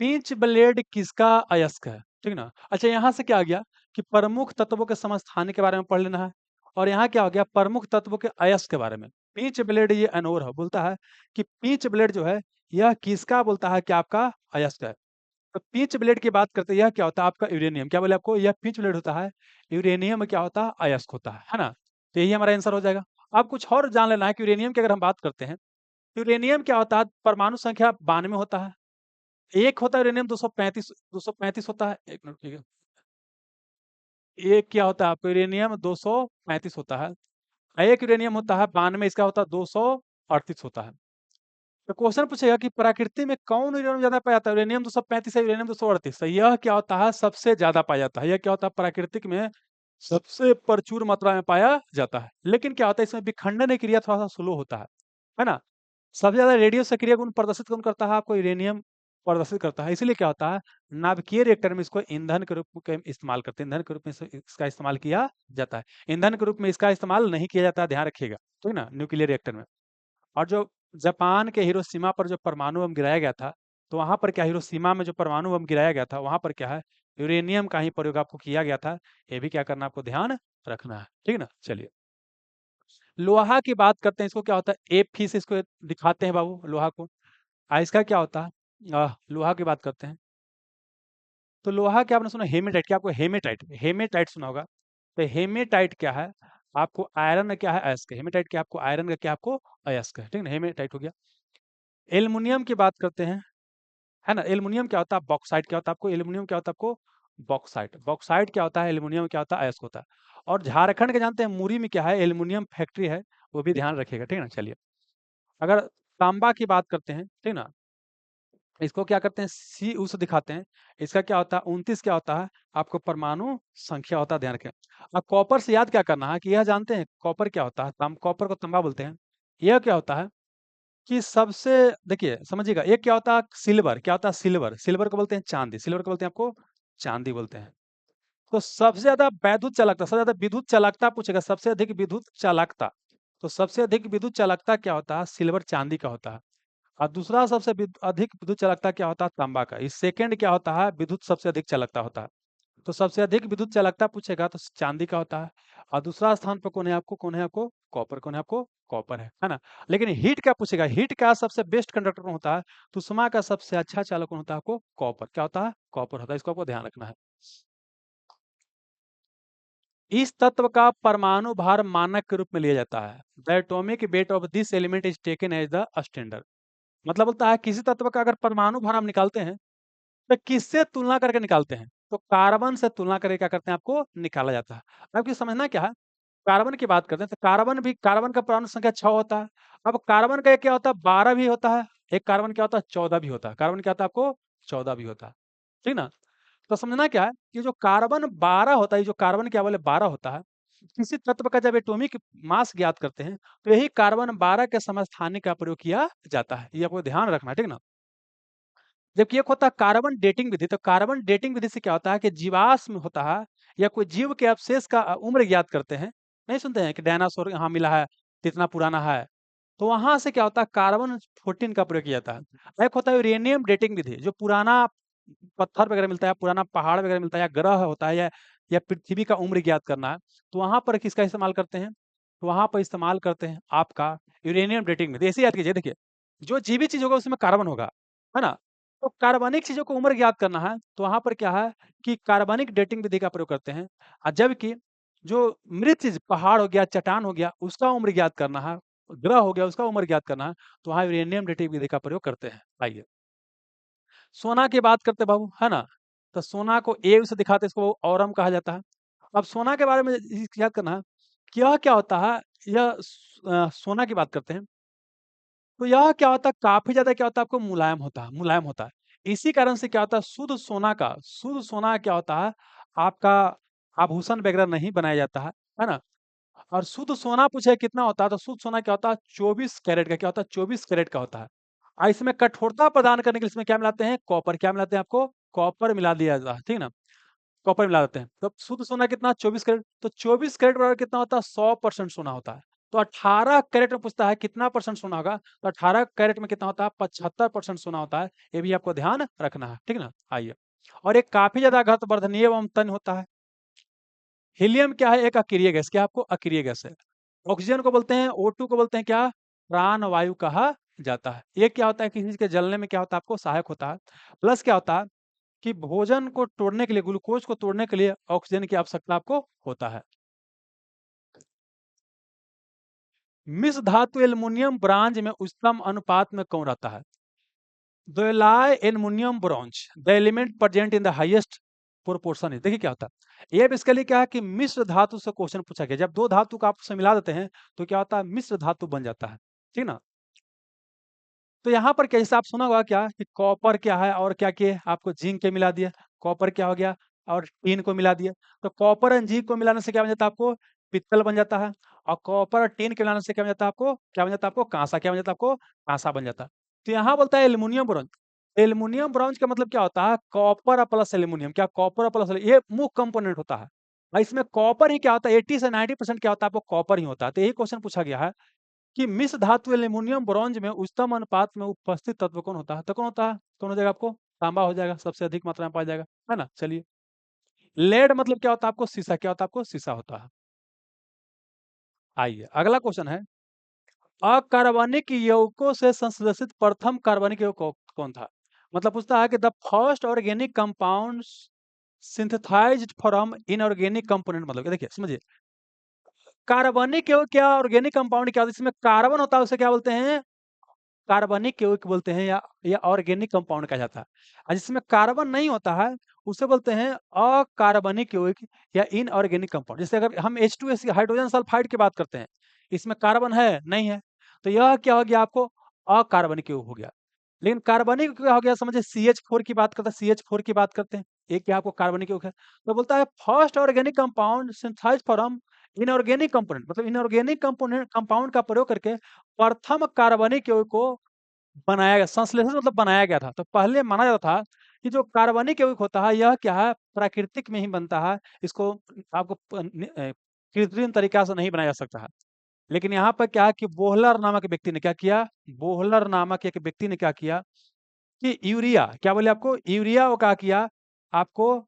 पिंच ब्लेड किसका अयस्क है, ठीक ना। अच्छा यहाँ से क्या आ गया कि प्रमुख तत्वों के समस्थानिक के बारे में पढ़ लेना है। और यहाँ क्या हो गया, प्रमुख तत्वों के अयस्क के बारे में। पिंच ब्लेड ये अनोर है, बोलता है कि पिंच ब्लेड जो है यह किसका, बोलता है कि आपका अयस्क है। तो पिंच ब्लेड की बात करते हैं, यह क्या होता है आपका यूरेनियम, क्या बोले आपको, यह पिंच ब्लेड होता है, यूरेनियम में क्या होता है, अयस्क होता है ना। तो यही हमारा आंसर हो जाएगा। अब कुछ और जान लेना है कि यूरेनियम की अगर हम बात करते हैं, यूरेनियम क्या होता है, परमाणु संख्या 92 होता है। एक होता है यूरेनियम 235 होता है, एक मिनट रुकिएगा। एक क्या होता है आपको, यूरेनियम 235 होता है। एक यूरेनियम होता है 92, इसका होता है 238 होता है। तो क्वेश्चन पूछेगा कि प्रकृति में कौन यूरेनियम ज्यादा पाया जाता है, यूरेनियम 235 है, यूरेनियम 238 है। यह क्या होता है, सबसे ज्यादा पाया जाता है। यह क्या होता है, प्राकृतिक में सबसे प्रचुर मात्रा में पाया जाता है। लेकिन क्या होता है, इसमें विखंडन की क्रिया थोड़ा सा स्लो होता है ना। सबसे ज्यादा रेडियो सक्रिय गुण प्रदर्शित कौन करता है आपको, यूरेनियम प्रदर्शित करता है। इसीलिए क्या होता है, नाभिकीय रिएक्टर में इसको ईंधन के रूप में इस्तेमाल करते हैं, ईंधन के रूप में इसका इस्तेमाल किया जाता है। ईंधन के रूप में इसका इस्तेमाल नहीं किया जाता है, ध्यान रखिएगा, ठीक है ना, न्यूक्लियर रिएक्टर में। और जो जापान के हिरोशिमा पर जो परमाणु बम गिराया गया था, तो वहाँ पर क्या, हिरोशिमा में जो परमाणु बम गिराया गया था, वहाँ पर क्या है, यूरेनियम का ही प्रयोग आपको किया गया था। ये भी क्या करना, आपको ध्यान रखना है, ठीक है ना। चलिए, लोहा की बात करते हैं, इसको क्या होता है, एफ से इसको दिखाते हैं बाबू, लोहा को। इसका क्या होता है, लोहा की बात करते हैं। तो लोहा क्या आपने सुना, हेमेटाइट, क्या आपको हेमेटाइट, हेमेटाइट सुना होगा। तो हेमेटाइट क्या है, आपको आयरन क्या है, अयस्क है। हेमेटाइट क्या आपको आयरन का, क्या आपको अयस्क है, ठीक है ना, हेमेटाइट हो गया। एल्युमिनियम की बात करते हैं, है ना। एल्युमिनियम क्या होता है, बॉक्साइट क्या होता है आपको, एल्युमिनियम क्या होता है आपको, बॉक्साइट। बॉक्साइट क्या होता है, एल्युमिनियम क्या होता है, अयस्क होता है। और झारखंड के जानते हैं मुरी में क्या है, एल्युमिनियम फैक्ट्री है, वो भी ध्यान रखिएगा, ठीक है ना। चलिए, अगर तांबा की बात करते हैं, ठीक ना, इसको क्या करते हैं, सी उस दिखाते हैं। इसका क्या होता है, 29 क्या होता है, आपको परमाणु संख्या होता है, ध्यान रखें। अब कॉपर से याद क्या करना है, कि यह जानते हैं कॉपर क्या होता है, कॉपर को तांबा बोलते हैं। यह क्या होता है कि सबसे, देखिए समझिएगा, एक क्या होता है सिल्वर, क्या होता है सिल्वर, सिल्वर को बोलते हैं चांदी, सिल्वर को बोलते हैं आपको चांदी बोलते हैं। तो सबसे ज्यादा वैद्युत चालकता, सबसे ज्यादा विद्युत चालकता पूछेगा, सबसे अधिक विद्युत चालकता, तो सबसे अधिक विद्युत चालकता क्या होता है, सिल्वर चांदी का होता है। और दूसरा सबसे अधिक विद्युत चालकता क्या होता है, तांबा का। इस सेकंड क्या होता है, विद्युत सबसे अधिक चालकता होता है। तो सबसे अधिक विद्युत चालकता पूछेगा तो चांदी का होता है। और दूसरा स्थान पर कौन है आपको, कौन है आपको, कॉपर, कौन है आपको, कॉपर है ना। लेकिन हीट क्या पूछेगा, हीट का सबसे बेस्ट कंडक्टर कौन होता है, तो उष्मा का सबसे अच्छा चालक कौन होता है आपको, कॉपर, क्या होता है, कॉपर होता है। इसको आपको ध्यान रखना है। इस तत्व का परमाणु भार मानक के रूप में लिया जाता है। The atomic weight of this element is taken as the standard. मतलब बोलता है किसी तत्व का अगर परमाणु भार हम निकालते हैं, तो किससे तुलना करके निकालते हैं, तो कार्बन से तुलना करके क्या करते हैं, आपको निकाला जाता है। आपको समझना क्या है, कार्बन की बात करते हैं, तो कार्बन भी, कार्बन का परमाणु संख्या 6 होता है। अब कार्बन का एक क्या होता है, 12 भी होता है। एक कार्बन क्या होता है, 14 भी होता है। कार्बन क्या होता है आपको, 14 भी होता है, ठीक ना। तो समझना क्या है, कि जो कार्बन 12 होता है, जो कार्बन क्या बोले 12 होता है, किसी तत्व का जब एटॉमिक मास ज्ञात करते हैं, तो यही कार्बन 12 के समस्थानिक का प्रयोग किया जाता है। ये आपको ध्यान रखना है, ठीक ना। जबकि एक होता है कार्बन डेटिंग विधि। तो कार्बन डेटिंग विधि से क्या होता है, कि जीवाश्म होता है या कोई जीव के अवशेष का उम्र ज्ञात करते हैं। नहीं सुनते हैं कि डायनासोर यहाँ मिला है, कितना पुराना है। तो वहां से क्या होता है, कार्बन 14 का प्रयोग किया जाता है। एक होता है यूरेनियम डेटिंग विधि, जो पुराना पत्थर वगैरह मिलता है, पुराना पहाड़ वगैरह मिलता है, या ग्रह होता है, या पृथ्वी का उम्र ज्ञात करना है, तो वहां पर किसका इस्तेमाल करते हैं, तो वहां पर इस्तेमाल करते हैं आपका यूरेनियम डेटिंग विधि। ऐसे याद कीजिए, देखिए, जो जीवित चीज होगा उसमें कार्बन होगा, है ना। तो कार्बनिक चीजों को उम्र ज्ञात करना है, तो वहां पर क्या है, कि कार्बनिक डेटिंग विधि का प्रयोग करते हैं। और जबकि जो मृत चीज, पहाड़ हो गया, चट्टान हो गया, उसका उम्र ज्ञात करना है, ग्रह हो गया, उसका उम्र ज्ञात करना है, तो वहां यूरेनियम डेटिंग विधि का प्रयोग करते हैं। आइए, सोना की बात करते हैं बाबू, है ना। तो सोना को ए से दिखाते हैं, इसको औरम कहा जाता है। अब सोना के बारे में याद करना है, क्या क्या होता है, यह सोना की बात करते हैं, तो यह क्या होता है, काफी ज्यादा क्या होता है, आपको मुलायम होता है, मुलायम होता है। इसी कारण से क्या होता है, शुद्ध सोना क्या होता है, आपका आभूषण वगैरह नहीं बनाया जाता है ना। और शुद्ध सोना पूछे कितना होता है, तो शुद्ध सोना क्या होता है, 24 कैरेट का, क्या होता है, 24 कैरेट का होता है। इसमें कठोरता प्रदान करने के लिए इसमें क्या मिलाते हैं, कॉपर, क्या मिलाते हैं आपको, कॉपर मिला दिया जाता है, ठीक ना। कॉपर मिला देते हैं, तो शुद्ध सोना कितना, 24 कैरेट। तो 24 कैरेट बराबर कितना होता है, 100% सोना होता है। तो 18 कैरेट में पूछता है कितना परसेंट सोना होगा, तो 18 कैरेट में कितना होता है, 75% सोना होता है। ये भी आपको ध्यान रखना है, ठीक ना। आइए, और एक काफी ज्यादा घर्षण एवं तन्य होता है। हीलियम क्या है, एक अक्रिय गैस, क्या आपको अक्रिय गैस है। ऑक्सीजन को बोलते हैं, O2 को बोलते हैं क्या, प्राण वायु कहा जाता है। ये क्या होता है, किसी चीज के जलने में क्या होता है, आपको सहायक होता है। प्लस क्या होता है, कि भोजन को तोड़ने के लिए, ग्लूकोज को तोड़ने के लिए ऑक्सीजन की आवश्यकता आपको होता है। मिश्र धातु एल्युमिनियम ब्रांज में उच्चतम अनुपात में कौन रहता है, दोयलाय aluminium bronze, the element present in the highest proportion. देखिए क्या होता है, ये बेसिकली क्या है, कि मिश्र धातु से क्वेश्चन पूछा गया। जब दो धातु को आपस में मिला देते हैं, तो क्या होता है, मिश्र धातु बन जाता है, ठीक ना। तो यहाँ पर क्या, जैसे आप सुना होगा क्या, कि कॉपर क्या है, और क्या किए आपको, जिंक के मिला दिया। कॉपर क्या हो गया, और टीन को मिला दिया। तो कॉपर और जिंक को मिलाने से क्या बन जाता है आपको, पित्तल बन जाता है। और कॉपर और टीन के मिलाने से क्या बन जाता है आपको, क्या बन जाता है आपको, कांसा, क्या बन जाता है आपको, कांसा बन जाता है। तो यहाँ बोलता है एल्युमिनियम ब्रोंज। एल्युमिनियम ब्रॉन्ज का मतलब क्या होता है? Copper plus aluminium. क्या कॉपर प्लस ये मुख्य कंपोनेंट होता है। और इसमें कॉपर ही क्या होता है? 80 से 90% क्या होता है? आपको कॉपर ही होता है। तो यही क्वेश्चन पूछा गया है कि मिश्र धातु एल्युमिनियम ब्रॉन्ज में उच्चतम अनुपात में उपस्थित तत्व कौन होता है? तो कौन होता है? कौन हो जाएगा आपको? तांबा हो जाएगा, सबसे अधिक मात्रा में पाया जाएगा, है ना? चलिए, लेड मतलब क्या होता है आपको? शीशा। क्या होता है आपको? शीशा होता है। आइए अगला क्वेश्चन है, अकार्बनिक यौगिकों से संश्लेषित प्रथम कार्बनिक यौगिक कौन था? मतलब पूछता है कि the first organic compound synthesized from inorganic component. मतलब क्या? देखिए समझिए, कार्बनिक यौगिक क्या, ऑर्गेनिक कंपाउंड क्या होता है? इसमें कार्बन होता है, उसे क्या बोलते हैं? कार्बनिक यौगिक बोलते हैं, या ऑर्गेनिक कंपाउंड कहा जाता है। और जिसमें कार्बन नहीं होता है उसे बोलते हैं अकार्बनिक यौगिक या इनऑर्गेनिक कंपाउंड। जैसे अगर हम H2S हाइड्रोजन सल्फाइड की बात करते हैं, इसमें कार्बन है? नहीं है। तो यह क्या हो गया आपको? अकार्बनिक यौगिक हो गया। लेकिन कार्बनिक क्या हो गया? समझिए, CH4 की बात करते हैं, CH4 की बात करते हैं, एक क्या आपको कार्बनिक यौगिक है। तो बोलता है first organic compound synthesized from inorganic component. मतलब इनऑर्गेनिक कंपोनेंट कंपाउंड का प्रयोग करके प्रथम कार्बनिक यौगिक को बनाया गया। संश्लेषण मतलब बनाया गया था। तो पहले माना जाता था कि जो कार्बनिक यौगिक होता है यह क्या है? प्राकृतिक में ही बनता है। इसको आपको कृत्रिम तरीका से नहीं बनाया जा सकता है। लेकिन यहाँ पर क्या है कि बोहलर नामक व्यक्ति ने क्या किया? बोहलर नामक एक व्यक्ति ने क्या किया कि यूरिया, क्या बोले आपको? यूरिया को क्या किया? आपको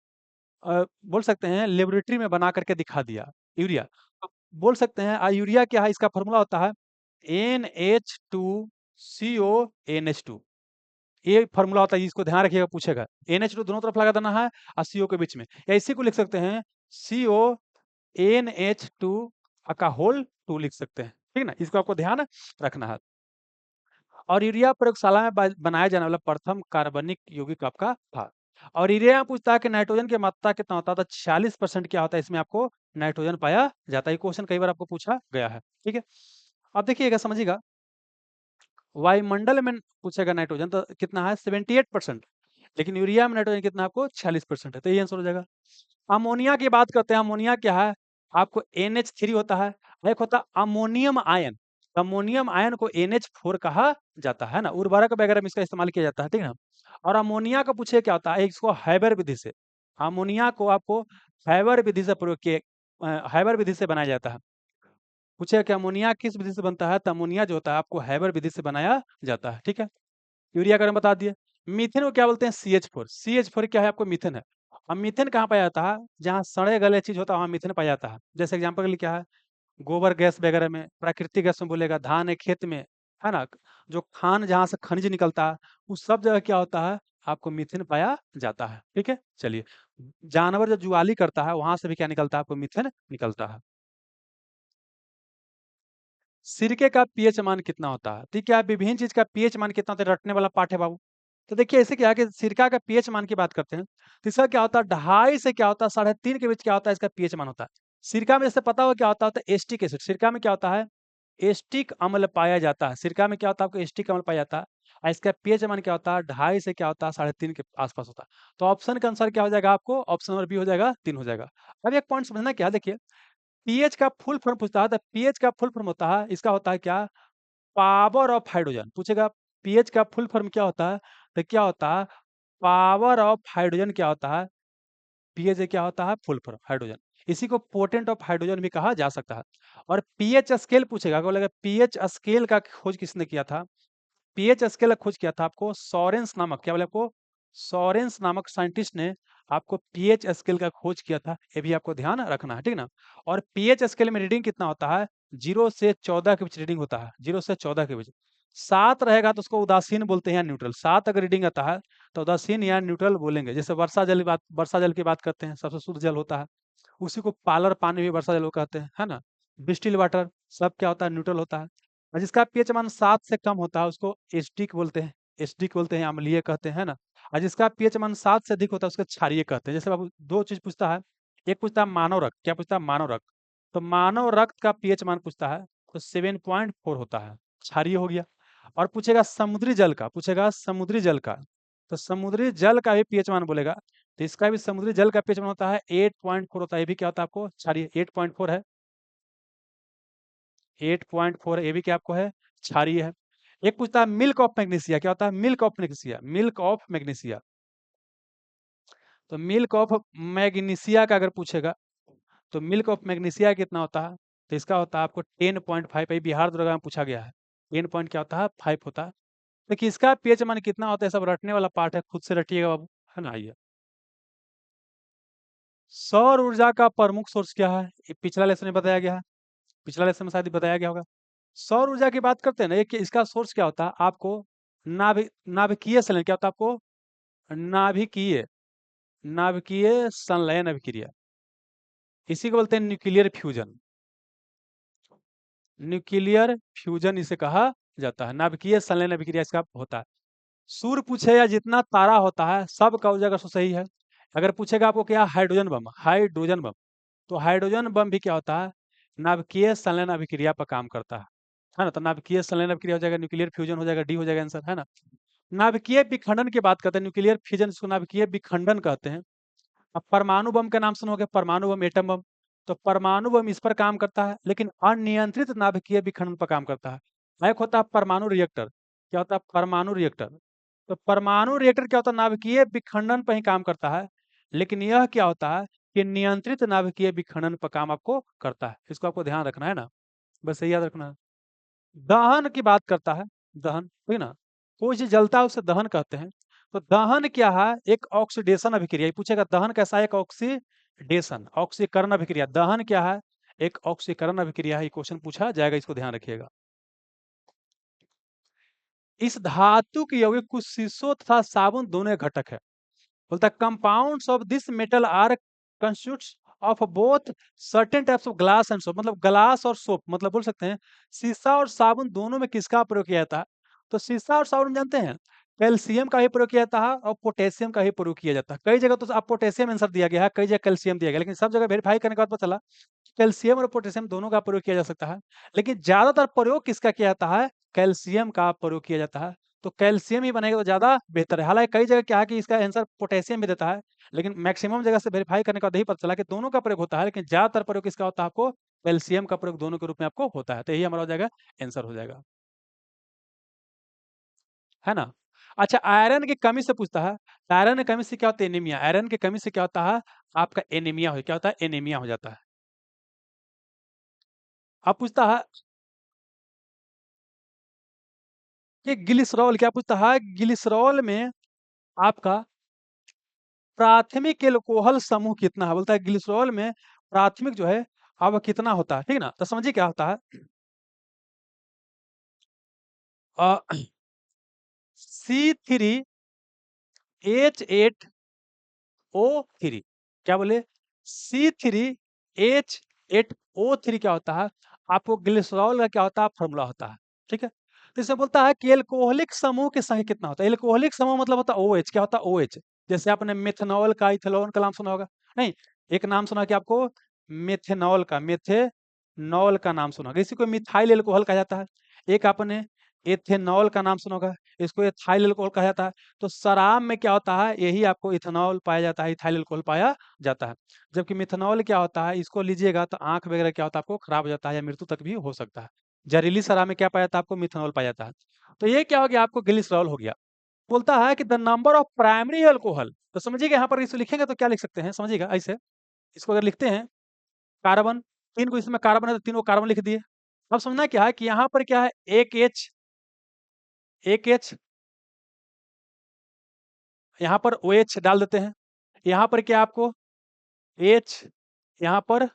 बोल सकते हैं लेबोरेटरी में बना करके दिखा दिया। यूरिया तो बोल सकते हैं, यूरिया क्या है? इसका फॉर्मूला होता है NH2CO NH2। ये फॉर्मूला होता है, इसको ध्यान रखिएगा, पूछेगा। NH2 दोनों तरफ लगा देना है और CO के बीच में, या इसी को लिख सकते हैं CONH2 का होल 2 लिख सकते हैं। ठीक ना? इसको आपको ध्यान रखना है। और यूरिया प्रयोगशाला में बनाया जाने वाला प्रथम कार्बनिक यौगिक आपका था। और यूरिया पूछता है कि नाइट्रोजन की मात्रा कितना होता है? तो 40% क्या होता है इसमें आपको? नाइट्रोजन पाया जाता है। ये क्वेश्चन कई बार आपको पूछा गया है। ठीक है, अब देखिएगा, समझिएगा, वायुमंडल में पूछेगा नाइट्रोजन तो कितना है? 78%। लेकिन यूरिया में नाइट्रोजन कितना आपको? 46% है। तो ये आंसर हो जाएगा। अमोनिया की बात करते हैं। अमोनिया क्या है? आपको NH3 होता है, एक होता है अमोनियम आयन। अमोनियम आयन को NH4 कहा जाता है ना, उर्वरक वगैरह में इसका इस्तेमाल किया जाता है। ठीक है ना? और अमोनिया का पूछे क्या होता है? इसको हैबर विधि से, अमोनिया को आपको हैबर विधि से प्रयोग किए, हैबर विधि से बनाया जाता है। पूछे कि अमोनिया किस विधि से बनता है? तो अमोनिया जो होता है आपको हैबर विधि से बनाया जाता है। ठीक है, यूरिया का नाम बता दिए। मीथेन को क्या बोलते हैं? CH4। CH4 क्या है आपको? मीथेन है। अब मीथेन कहाँ पाया जाता है? जहाँ सड़े गले चीज होता है वहाँ मीथेन पाया जाता है। जैसे एग्जाम्पल के लिए क्या है? गोबर गैस वगैरह में, प्राकृतिक गैस में बोलेगा, धान है खेत में, है ना, जो खान जहाँ से खनिज निकलता है उस सब जगह क्या होता है? आपको मीथेन पाया जाता है। ठीक है, चलिए, जानवर जो जुआली करता है वहां से भी क्या निकलता है? आपको मीथेन निकलता है। सिरके का पीएच मान कितना होता है? ठीक है, विभिन्न चीज का पीएच मान कितना होता है? रटने वाला पाठ है बाबू। तो देखिए ऐसे क्या है कि सिरका का पीएच मान की बात करते हैं तो इसका क्या होता है? 2.5 से क्या होता है? 3.5 के बीच क्या होता है? इसका पीएच मान होता है। सिरका में जैसे पता हो क्या होता है? Acetic acid. सिरका में क्या होता है? एस्टिक अम्ल पाया जाता है। सिरका में क्या होता है? आपको एस्टिक अम्ल पाया जाता है। और इसका पीएच मान क्या होता है? 2.5 से क्या होता है? 3.5 के आसपास होता है। तो ऑप्शन का आंसर क्या हो जाएगा आपको? ऑप्शन नंबर बी हो जाएगा, 3 हो जाएगा। अब एक पॉइंट समझना क्या है, देखिए, पीएच का फुल फॉर्म पूछता है तो पीएच का फुल फॉर्म होता है, इसका होता है क्या? Power of hydrogen. पूछेगा पीएच का फुल फॉर्म क्या होता है? तो क्या होता है? पावर ऑफ हाइड्रोजन क्या होता है? पीएच क्या होता है? Full form hydrogen. इसी को पोटेंट ऑफ हाइड्रोजन भी कहा जा सकता है। और पीएच स्केल पूछेगा, बोलेगा पीएच स्केल का खोज किसने किया था? पीएच स्केल का खोज किया था आपको सोरेंस नामक, क्या बोले आपको? सोरेंस नामक साइंटिस्ट ने आपको पीएच स्केल का खोज किया था। ये भी आपको ध्यान रखना है। ठीक ना? और पीएच स्केल में रीडिंग कितना होता है? 0 से 14 के बीच रीडिंग होता है। 0 से 14 के बीच। 7 रहेगा तो उसको उदासीन बोलते हैं या न्यूट्रल। 7 अगर रीडिंग आता है तो उदासीन या न्यूट्रल बोलेंगे। जैसे वर्षा जल की बात करते हैं, सबसे शुद्ध जल होता है, उसी को पालर पानी भी वर्षा जल को कहते हैं, है ना? डिस्टिल वाटर सब क्या होता है? न्यूट्रल होता है। और जिसका पीएच मान 7 से कम होता है उसको एसिडिक बोलते हैं। एसिडिक बोलते हैं, अम्लीय कहते हैं ना। और जिसका पीएच मान 7 से अधिक होता है उसको क्षारीय कहते हैं। जैसे बाबू दो चीज पूछता है, एक पूछता है मानव रक्त। क्या पूछता है? मानव रक्त। तो मानव रक्त का पीएच मान पूछता है तो 7.4 होता है, क्षारीय हो गया। और पूछेगा समुद्री जल का, पूछेगा समुद्री जल का, तो समुद्री जल का भी पीएच मान बोलेगा तो इसका भी समुद्री जल का पीएच मान होता है 8.4 होता है। ये भी क्या होता है आपको? क्षारीय। 8.4 है, 8.4 ये भी क्या आपको है? क्षारीय है। एक पूछता है मिल्क ऑफ मैग्नीशिया, क्या होता है milk of magnesia, milk of magnesia. तो मिल्क ऑफ मैग्नीशिया का अगर पूछेगा तो मिल्क ऑफ मैग्नीशिया कितना होता है? तो इसका होता है आपको 10.5, बिहार दरोगा में पूछा गया है। 10 पॉइंट क्या होता है 5 होता है। देखिए इसका पीएच मान कितना होता है, सब रटने वाला पार्ट है, खुद से रटिएगा बाबू, है ना। आइए, सौर ऊर्जा का प्रमुख सोर्स क्या है? ये पिछला लेसन में बताया गया है, पिछला लेसन में शायद ही बताया गया होगा। सौर ऊर्जा की बात करते हैं ना, ये इसका सोर्स क्या होता है आपको? नाभिकीय संलयन, क्या होता है आपको? नाभिकीय नाभिकीय संलयन अभिक्रिया, इसी को बोलते हैं न्यूक्लियर फ्यूजन। न्यूक्लियर फ्यूजन इसे कहा जाता है, नाभिकीय संलयन अभिक्रिया इसका होता है। सूर्य पूछे या जितना तारा होता है सबका ऊर्जा का स्रोत सही है। अगर पूछेगा आपको क्या हाइड्रोजन बम, हाइड्रोजन बम, तो हाइड्रोजन बम भी क्या होता है? नाभिकीय संलयन अभिक्रिया पर काम करता है ना। तो नाभिकीय संलयन अभिक्रिया हो जाएगा, न्यूक्लियर फ्यूजन हो जाएगा, डी हो जाएगा आंसर, है ना। नाभिकीय विखंडन की बात करते हैं, न्यूक्लियर फ्यूजन इसको नाभिकीय विखंडन कहते हैं। अब परमाणु बम का नाम सुनोगे, परमाणु बम, एटम बम। तो परमाणु बम इस पर काम करता है, लेकिन अनियंत्रित नाभिकीय विखंडन पर काम करता है। एक होता है परमाणु रिएक्टर, क्या होता है परमाणु रिएक्टर? तो परमाणु रिएक्टर क्या होता है? नाभिकीय विखंडन पर ही काम करता है, लेकिन यह क्या होता है कि नियंत्रित नाभिकीय विखंडन पर काम आपको करता है। इसको आपको ध्यान रखना है ना, बस यही याद रखना है। दहन की बात करता है, दहन, ठीक ना। कोई चीज जलता है उसे दहन कहते हैं। तो दहन क्या है? एक ऑक्सीडेशन अभिक्रिया। ये पूछेगा दहन कैसा है? एक ऑक्सीडेशन, ऑक्सीकरण अभिक्रिया। दहन क्या है? एक ऑक्सीकरण अभिक्रिया है। ये क्वेश्चन पूछा जाएगा, इसको ध्यान रखिएगा। इस धातु के यौगिक कुछ शीशो तथा साबुन दोनों घटक है। बोलता है compounds of this metal are constituents of both certain types of glass and soap. मतलब ग्लास और सोप, मतलब बोल सकते हैं शीशा और साबुन दोनों में किसका प्रयोग किया जाता है? तो शीशा और साबुन जानते हैं कैल्शियम का ही प्रयोग किया जाता है और पोटेशियम का ही प्रयोग किया जाता है। कई जगह तो आप पोटेशियम आंसर दिया गया है, कई जगह कैल्शियम दिया गया, लेकिन सब जगह वेरीफाई करने के बाद पता चला कैल्शियम और पोटेशियम दोनों का प्रयोग किया जा सकता है, लेकिन ज्यादातर प्रयोग किसका किया जाता है? कैल्शियम का प्रयोग किया जाता है। तो कैल्शियम ही बनेगा तो ज्यादा बेहतर है। हालांकि कई जगह क्या है कि इसका आंसर पोटेशियम भी देता है, लेकिन मैक्सिमम जगह से वेरीफाई करने के बाद यही पता चला कि दोनों का प्रयोग होता है, लेकिन ज्यादातर प्रयोग किसका होता है? आपको कैल्शियम का प्रयोग दोनों के रूप में आपको होता है। तो यही हमारा हो जाएगा, आंसर हो जाएगा, है ना। अच्छा, आयरन की कमी से पूछता है। आयरन की कमी से क्या होता है? एनीमिया। आयरन की कमी से क्या होता है? आपका एनीमिया हो, क्या होता है? एनीमिया हो जाता है। अब पूछता है कि ग्लिसरॉल, क्या पूछता है? ग्लिसरॉल में आपका प्राथमिक एल्कोहल समूह कितना है? बोलता है ग्लिसरॉल में प्राथमिक जो है अब कितना होता है, ठीक ना। तो समझिए क्या होता है, C3H8O3, क्या बोले? C3H8O3 क्या होता है? आपको ग्लिसरॉल का क्या होता है? फॉर्मूला होता है, ठीक है। तो इसमें बोलता है कि एल्कोहलिक समूह की संख्या कितना होता है? एल्कोहलिक समूह मतलब होता है OH, क्या होता है? OH। जैसे आपने मेथनॉल का, इथेनॉल का नाम सुना होगा, नहीं, एक नाम सुना कि आपको मेथेनॉल का, मेथेनॉल का नाम सुना होगा, इसी को मिथाइल एल्कोहल कहा जाता है। एक आपने एथेनॉल का नाम सुना होगा, इसको एथाइल एल्कोहल कहा जाता है। तो शराब में क्या होता है? यही आपको इथेनॉल पाया जाता है, इथाइल अल्कोहल पाया जाता है। जबकि मिथेनॉल क्या होता है? इसको लीजिएगा तो आंख वगैरह क्या होता है आपको? खराब हो जाता है या मृत्यु तक भी हो सकता है। जहरीली शराब में क्या पाया जाता है? आपको मिथेनॉल पाया जाता है। तो ये क्या हो गया? आपको ग्लिसरॉल हो गया। बोलता है कि the number of primary alcohol, तो समझिएगा यहाँ पर इसको लिखेंगे तो क्या लिख सकते हैं, समझिएगा ऐसे। इसको अगर लिखते हैं कार्बन, तीन को इसमें कार्बन है तो तीन को कार्बन लिख दिए। अब समझना क्या है कि यहाँ पर क्या है? एक एच, एक एच, यहाँ पर ओ एच डाल देते हैं। यहाँ पर क्या आपको एच, यहाँ पर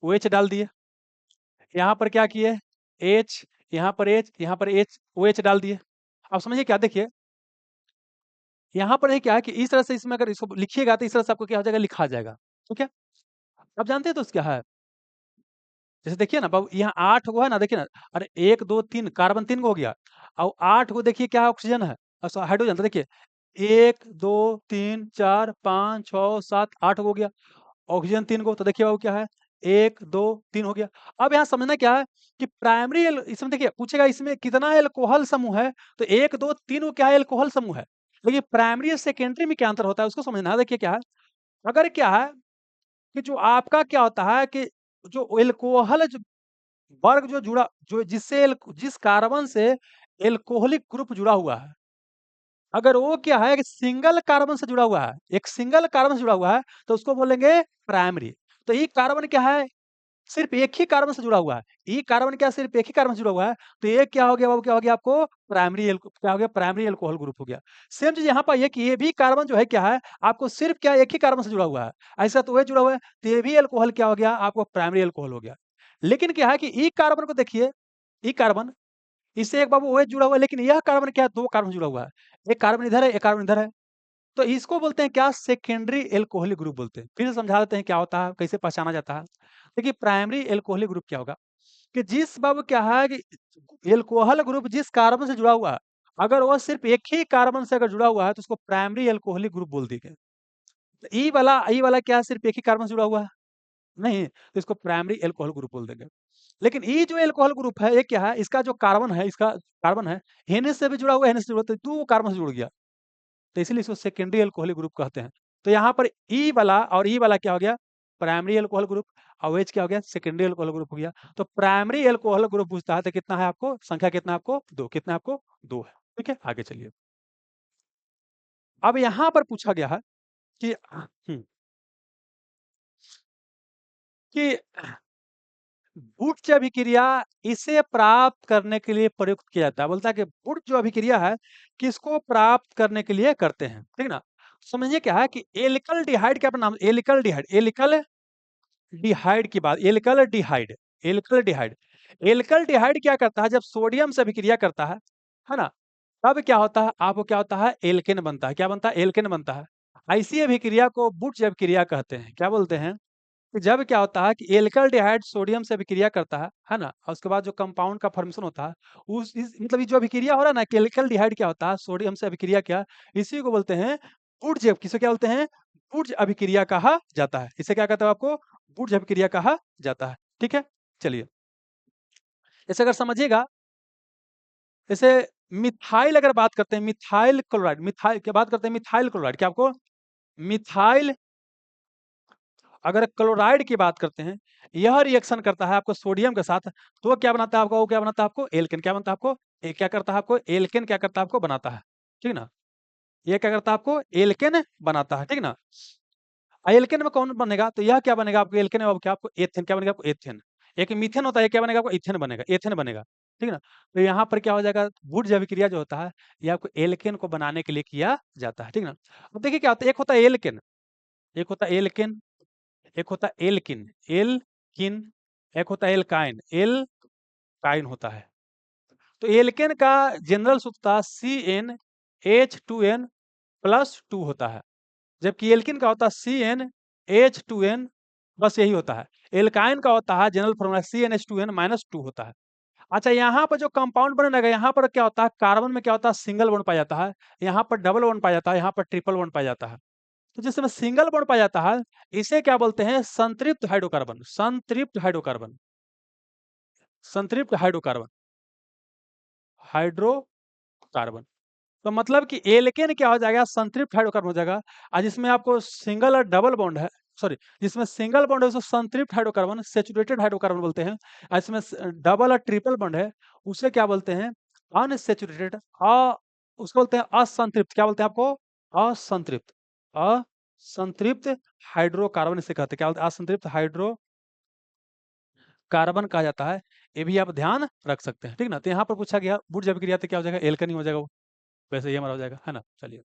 ओ एच डाल दिए। यहाँ पर क्या किए? एच, यहाँ पर एच, यहाँ पर एच, ओ एच डाल दिए। अब समझिए क्या, देखिए यहाँ पर ये क्या है कि इस तरह से इसमें अगर इसको लिखिएगा तो इस तरह से आपको क्या हो जाएगा? लिखा जाएगा, ठीक है। अब जानते हैं तो क्या है? जैसे देखिए ना बाबू, यहाँ 8 गो है ना, देखिए ना, अरे 1 2 3 कार्बन 3 गो हो गया, और 8 गो देखिए क्या ऑक्सीजन है, हाइड्रोजन। तो देखिए 1 2 3 4 5 6 7 8 हो गया, ऑक्सीजन 3 गो। तो देखिए बाबू क्या है? 1 2 3 हो गया। अब यहाँ समझना क्या है कि प्राइमरी इसमें देखिए पूछेगा इसमें कितना एल्कोहल समूह है, तो 1 2 3 वो क्या है? एल्कोहल समूह है। लेकिन प्राइमरी और सेकेंडरी में क्या अंतर होता है उसको समझना है। देखिए क्या है, अगर क्या है कि जो आपका क्या होता है कि जो एल्कोहल जो वर्ग जो जुड़ा, जो जिस कार्बन से एल्कोहलिक ग्रुप जुड़ा हुआ है, अगर वो क्या है कि सिंगल कार्बन से जुड़ा हुआ है, एक सिंगल कार्बन से जुड़ा हुआ है, तो उसको बोलेंगे प्राइमरी। तो ये कार्बन क्या है, सिर्फ एक ही कार्बन से जुड़ा हुआ है। ये कार्बन क्या सिर्फ एक ही कार्बन से जुड़ा हुआ है, तो ये क्या हो गया बाबू, क्या हो गया आपको प्राइमरी क्या हो गया, प्राइमरी अल्कोहल ग्रुप हो गया। सेम चीज यहाँ पर ये भी कार्बन जो है क्या है, आपको सिर्फ क्या एक ही कार्बन से जुड़ा हुआ है, ऐसा तो वह जुड़ा हुआ है, तो ये भी अल्कोहल क्या हो गया, आपको प्राइमरी अल्कोहल हो गया। लेकिन क्या है कि ई कार्बन को देखिए, ई कार्बन इससे एक बाबू OH जुड़ा हुआ है, लेकिन यह कार्बन क्या है, दो कार्बन से जुड़ा हुआ है, एक कार्बन इधर है, एक कार्बन इधर है, तो इसको बोलते हैं क्या, सेकेंडरी एल्कोहलिक ग्रुप बोलते हैं। फिर से समझा देते हैं क्या होता है, कैसे पहचाना जाता है। देखिए प्राइमरी एल्कोहलिक ग्रुप क्या होगा, कि जिस बाबू क्या है कि एल्कोहल ग्रुप जिस कार्बन से जुड़ा हुआ है, अगर वो सिर्फ एक ही कार्बन से अगर जुड़ा हुआ है, तो उसको प्राइमरी एल्कोहलिक ग्रुप बोल देंगे। तो ई वाला क्या है, सिर्फ एक ही कार्बन से जुड़ा हुआ है, नहीं, तो इसको प्राइमरी एल्कोहल ग्रुप बोल देंगे। लेकिन ये जो एल्कोहल ग्रुप है, ये क्या है, इसका जो कार्बन है, इसका कार्बन है, हेने से भी जुड़ा हुआ है, हेने से जुड़ा हुआ है, तो 2 कार्बन से जुड़ गया, तो इसीलिए इसको सेकेंडरी अल्कोहलिक ग्रुप कहते हैं। तो यहाँ पर ई वाला और ई वाला क्या हो गया, प्राइमरी अल्कोहल ग्रुप, और OH क्या हो गया, सेकेंडरी अल्कोहल ग्रुप हो गया। तो प्राइमरी अल्कोहल ग्रुप पूछता है तो कितना है आपको, संख्या कितना है आपको, 2, कितना है आपको 2 है। ठीक है, आगे चलिए। अब यहाँ पर पूछा गया है कि कि बुट जो अभिक्रिया इसे प्राप्त करने के लिए प्रयुक्त किया जाता है। बोलता है कि बुट जो अभिक्रिया है, किसको प्राप्त करने के लिए करते हैं, ठीक ना। समझिए क्या है कि एल्कल डिहाइड, क्या नाम, एल्कल डिहाइड, एल्कल डिहाइड की बात, एल्कल डिहाइड, एल्कल डिहाइड, एल्कल डिहाइड क्या करता है, जब सोडियम से अभिक्रिया करता है ना, तब क्या होता है, आपको क्या होता है, एल्केन बनता है, क्या बनता है, एल्केन बनता है। ऐसी अभिक्रिया को बुट अभिक्रिया कहते हैं, क्या बोलते हैं, कि जब क्या होता है कि एल्कलडिहाइड सोडियम से अभिक्रिया करता है ना, और उसके बाद जो कंपाउंड का फॉर्मेशन होता है, मतलब ये जो अभिक्रिया हो रहा है ना, कि एल्कलडिहाइड क्या होता है, सोडियम से अभिक्रिया क्या, इसी को बोलते हैं बुर्ज, किसे क्या बोलते हैं, बुर्ज अभिक्रिया कहा जाता है। इसे क्या कहता है आपको, बुर्ज अभिक्रिया कहा जाता है। ठीक है, चलिए, इसे अगर समझिएगा, जैसे मिथाइल अगर बात करते हैं, मिथाइल क्लोराइड, मिथाइल क्या बात करते हैं, मिथाइल क्लोराइड, क्या आपको मिथाइल, अगर क्लोराइड की बात करते हैं, यह रिएक्शन करता है आपको सोडियम के साथ, तो क्या बनाता है आपको, वो क्या बनाता है आपको, एल्केन, क्या बनता है आपको, क्या करता है आपको, एल्केन क्या करता है आपको, बनाता है, ठीक ना। ये क्या करता है आपको, एल्केन बनाता है, ठीक ना। एल्केन में कौन बनेगा, तो यह क्या बनेगा आपको, एल्केन में क्या आपको एथेन, क्या बनेगा आपको, एथेन। एक मीथेन होता है, क्या बनेगा आपको, इथेन बनेगा, एथेन बनेगा, ठीक ना। तो यहाँ पर क्या हो जाएगा, वुड अभिक्रिया जो होता है, ये आपको एल्केन को बनाने के लिए किया जाता है, ठीक ना। अब देखिए क्या होता है, एक होता है एल्केन, एक होता है एल्केन, एक होता है एल्किन, एल्किन, एक होता है एल्काइन, एल्काइन होता है। तो एल्केन का जनरल सूत्र CnH2n+2 होता है, जबकि एल्किन का होता है CnH2n, बस यही होता है। एल्काइन का होता है जनरल फॉर्मूला CnH2n-2 होता है। अच्छा, यहाँ पर जो कंपाउंड बनेगा, यहाँ पर क्या होता है, कार्बन में क्या होता है, सिंगल बॉन्ड पाया जाता है, यहाँ पर डबल बॉन्ड पाया जाता है, यहाँ पर ट्रिपल बॉन्ड पाया जाता है। तो जिस समय सिंगल बॉन्ड पाया जाता है, इसे क्या बोलते हैं, संतृप्त हाइड्रोकार्बन, संतृप्त हाइड्रोकार्बन, संतृप्त हाइड्रोकार्बन, हाइड्रोकार्बन। तो मतलब कि एल्केन क्या हो जाएगा, संतृप्त हाइड्रोकार्बन हो जाएगा, और जिसमें आपको सिंगल और डबल बॉन्ड है, सॉरी, जिसमें सिंगल बॉन्ड है उसको संतृप्त हाइड्रोकार्बन, सैचुरेटेड हाइड्रोकार्बन बोलते हैं, और इसमें डबल और ट्रिपल बॉन्ड है, उसे क्या बोलते हैं, अनसैचुरेटेड, उसको बोलते हैं असंतृप्त, क्या बोलते हैं आपको, असंतृप्त, असंतृप्त हाइड्रोकार्बन इसे कहते हैं, क्या बोलते हैं, असंतृप्त हाइड्रोकार्बन कहा जाता है। ये भी आप ध्यान रख सकते हैं, ठीक ना। तो यहाँ पर पूछा गया बुट जब क्रिया तो क्या हो जाएगा, एल्कन ही हो जाएगा वो, वैसे ये हमारा हो जाएगा, है ना। चलिए,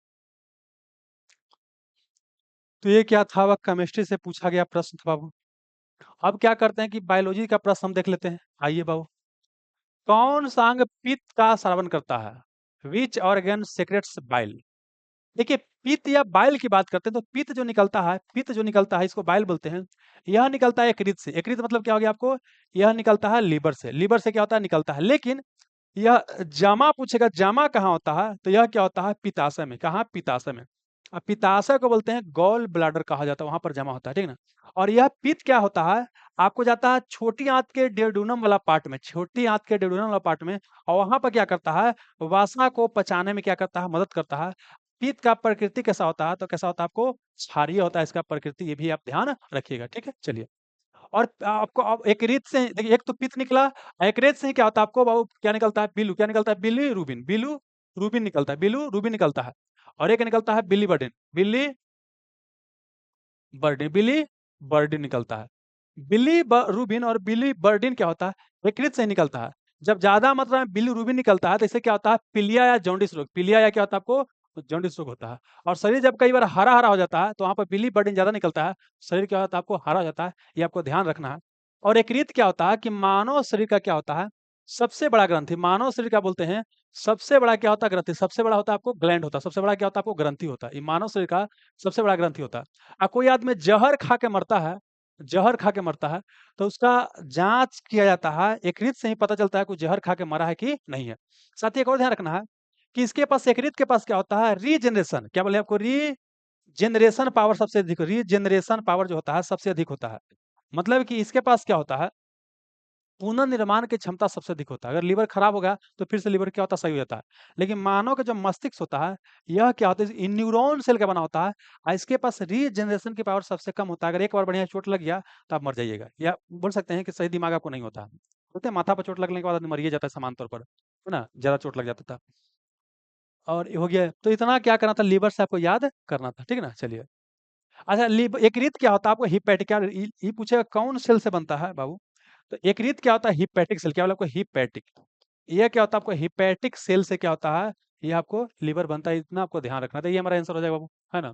तो ये क्या था, वह केमिस्ट्री से पूछा गया प्रश्न था बाबू। अब क्या करते हैं कि बायोलॉजी का प्रश्न हम देख लेते हैं। आइए बाबू, कौन सा अंग पित्त का स्रावन करता है, विच ऑर्गन सेक्रेट्स बाइल। देखिए, पित्त या बाइल की बात करते हैं, तो पित्त जो निकलता है, पित्त जो निकलता है, इसको बाइल बोलते हैं। यह निकलता है यकृत से, यकृत मतलब क्या हो गया आपको, यह निकलता है लीवर से, लीवर से क्या होता है, निकलता है। लेकिन यह जमा पूछेगा, जमा कहाँ होता है, तो यह क्या होता है, पित्ताशय में, कहाँ, पित्ताशय में। अब पित्ताशय को बोलते हैं गॉल ब्लाडर कहा जाता है, वहां पर जमा होता है, ठीक ना। और यह पित्त क्या होता है, आपको जाता है छोटी आंत के डेडूनम वाला पार्ट में, छोटी आंत के डेडूनम वाला पार्ट में, और वहां पर क्या करता है, वासना को पचाने में क्या करता है, मदद करता है। पित्त का प्रकृति कैसा होता है, तो कैसा होता है आपको, क्षारीय होता है इसका प्रकृति, ये भी आप ध्यान रखिएगा, ठीक है। चलिए, और आपको अब यकृत से देखिए एक तो पित्त निकला, यकृत से ही क्या होता है आपको बाबू क्या निकलता है? बिलू, क्या निकलता है? बिलीरुबिन, बिलूरुबिन निकलता है, बिलूरुबिन निकलता है। और एक निकलता है बिलीवर्डिन, बिलीवर्डिन निकलता है। बिलीरुबिन और बिलीवर्डिन क्या होता है? यकृत से ही निकलता है। जब ज़्यादा मात्रा में बिलीरुबिन निकलता है तो इससे क्या होता है? पीलिया या जॉन्डिस रोग, पीलिया या क्या होता है आपको? जॉन्डिस रोग होता है। और शरीर जब कई बार हरा-हरा हो जाता है तो वहाँ पर बिलीवर्डिन ज़्यादा निकलता है, शरीर क्या होता है आपको हरा हो जाता है, ये आपको ध्यान रखना है। और यकृत क्या होता है कि मानव शरीर का क्या होता है? सबसे बड़ा ग्रंथि, मानव शरीर क्या बोलते हैं? सबसे बड़ा क्या होता है ग्रंथि? सबसे बड़ा होता है आपको ग्लैंड होता है, सबसे बड़ा क्या होता है आपको? ग्रंथि होता है। ये मानव शरीर का सबसे बड़ा ग्रंथि होता है। कोई आदमी जहर खा के मरता है, जहर खा के मरता है, तो उसका जाँच किया जाता है, यकृत से ही पता चलता है कोई जहर खा के मरा है कि नहीं है। साथ ही एक और ध्यान रखना है कि इसके पास यकृत के पास क्या होता है? रीजनरेशन, क्या बोले आपको? रीजनरेशन पावर सबसे अधिक, रीजनरेशन पावर जो होता है सबसे अधिक होता है। मतलब कि इसके पास क्या होता है? पुनर्निर्माण की क्षमता सबसे अधिक होता है। अगर लीवर खराब हो गया तो फिर से लीवर क्या होता है? सही हो जाता है। लेकिन मानव का जो मस्तिष्क होता है, यह क्या होता है? ये न्यूरॉन सेल का बना होता है और इसके पास रीजनरेशन की पावर सबसे कम होता है। अगर एक बार बढ़िया चोट लग गया तो आप मर जाइएगा। या बोल सकते हैं कि सही दिमाग आपको नहीं होता। बोलते हैं माथा पर चोट लगने के बाद आदमी मर ही जाता है सामान्य तौर पर, है ना? ज़्यादा चोट लग जाता था। और ये हो गया, तो इतना क्या करना था? लीवर से आपको याद करना था, ठीक है ना? चलिए। अच्छा, यकृत क्या होता है? आपको हिपैटिक क्या ये पूछेगा कौन सेल से बनता है बाबू? तो यकृत क्या होता है? हिपैटिक सेल, क्या बोला आपको? हिपैटिक। ये क्या होता है आपको? हिपैटिक सेल से क्या होता है? ये आपको लिवर बनता है, इतना आपको ध्यान रखना था। ये हमारा आंसर हो जाएगा बाबू, है ना?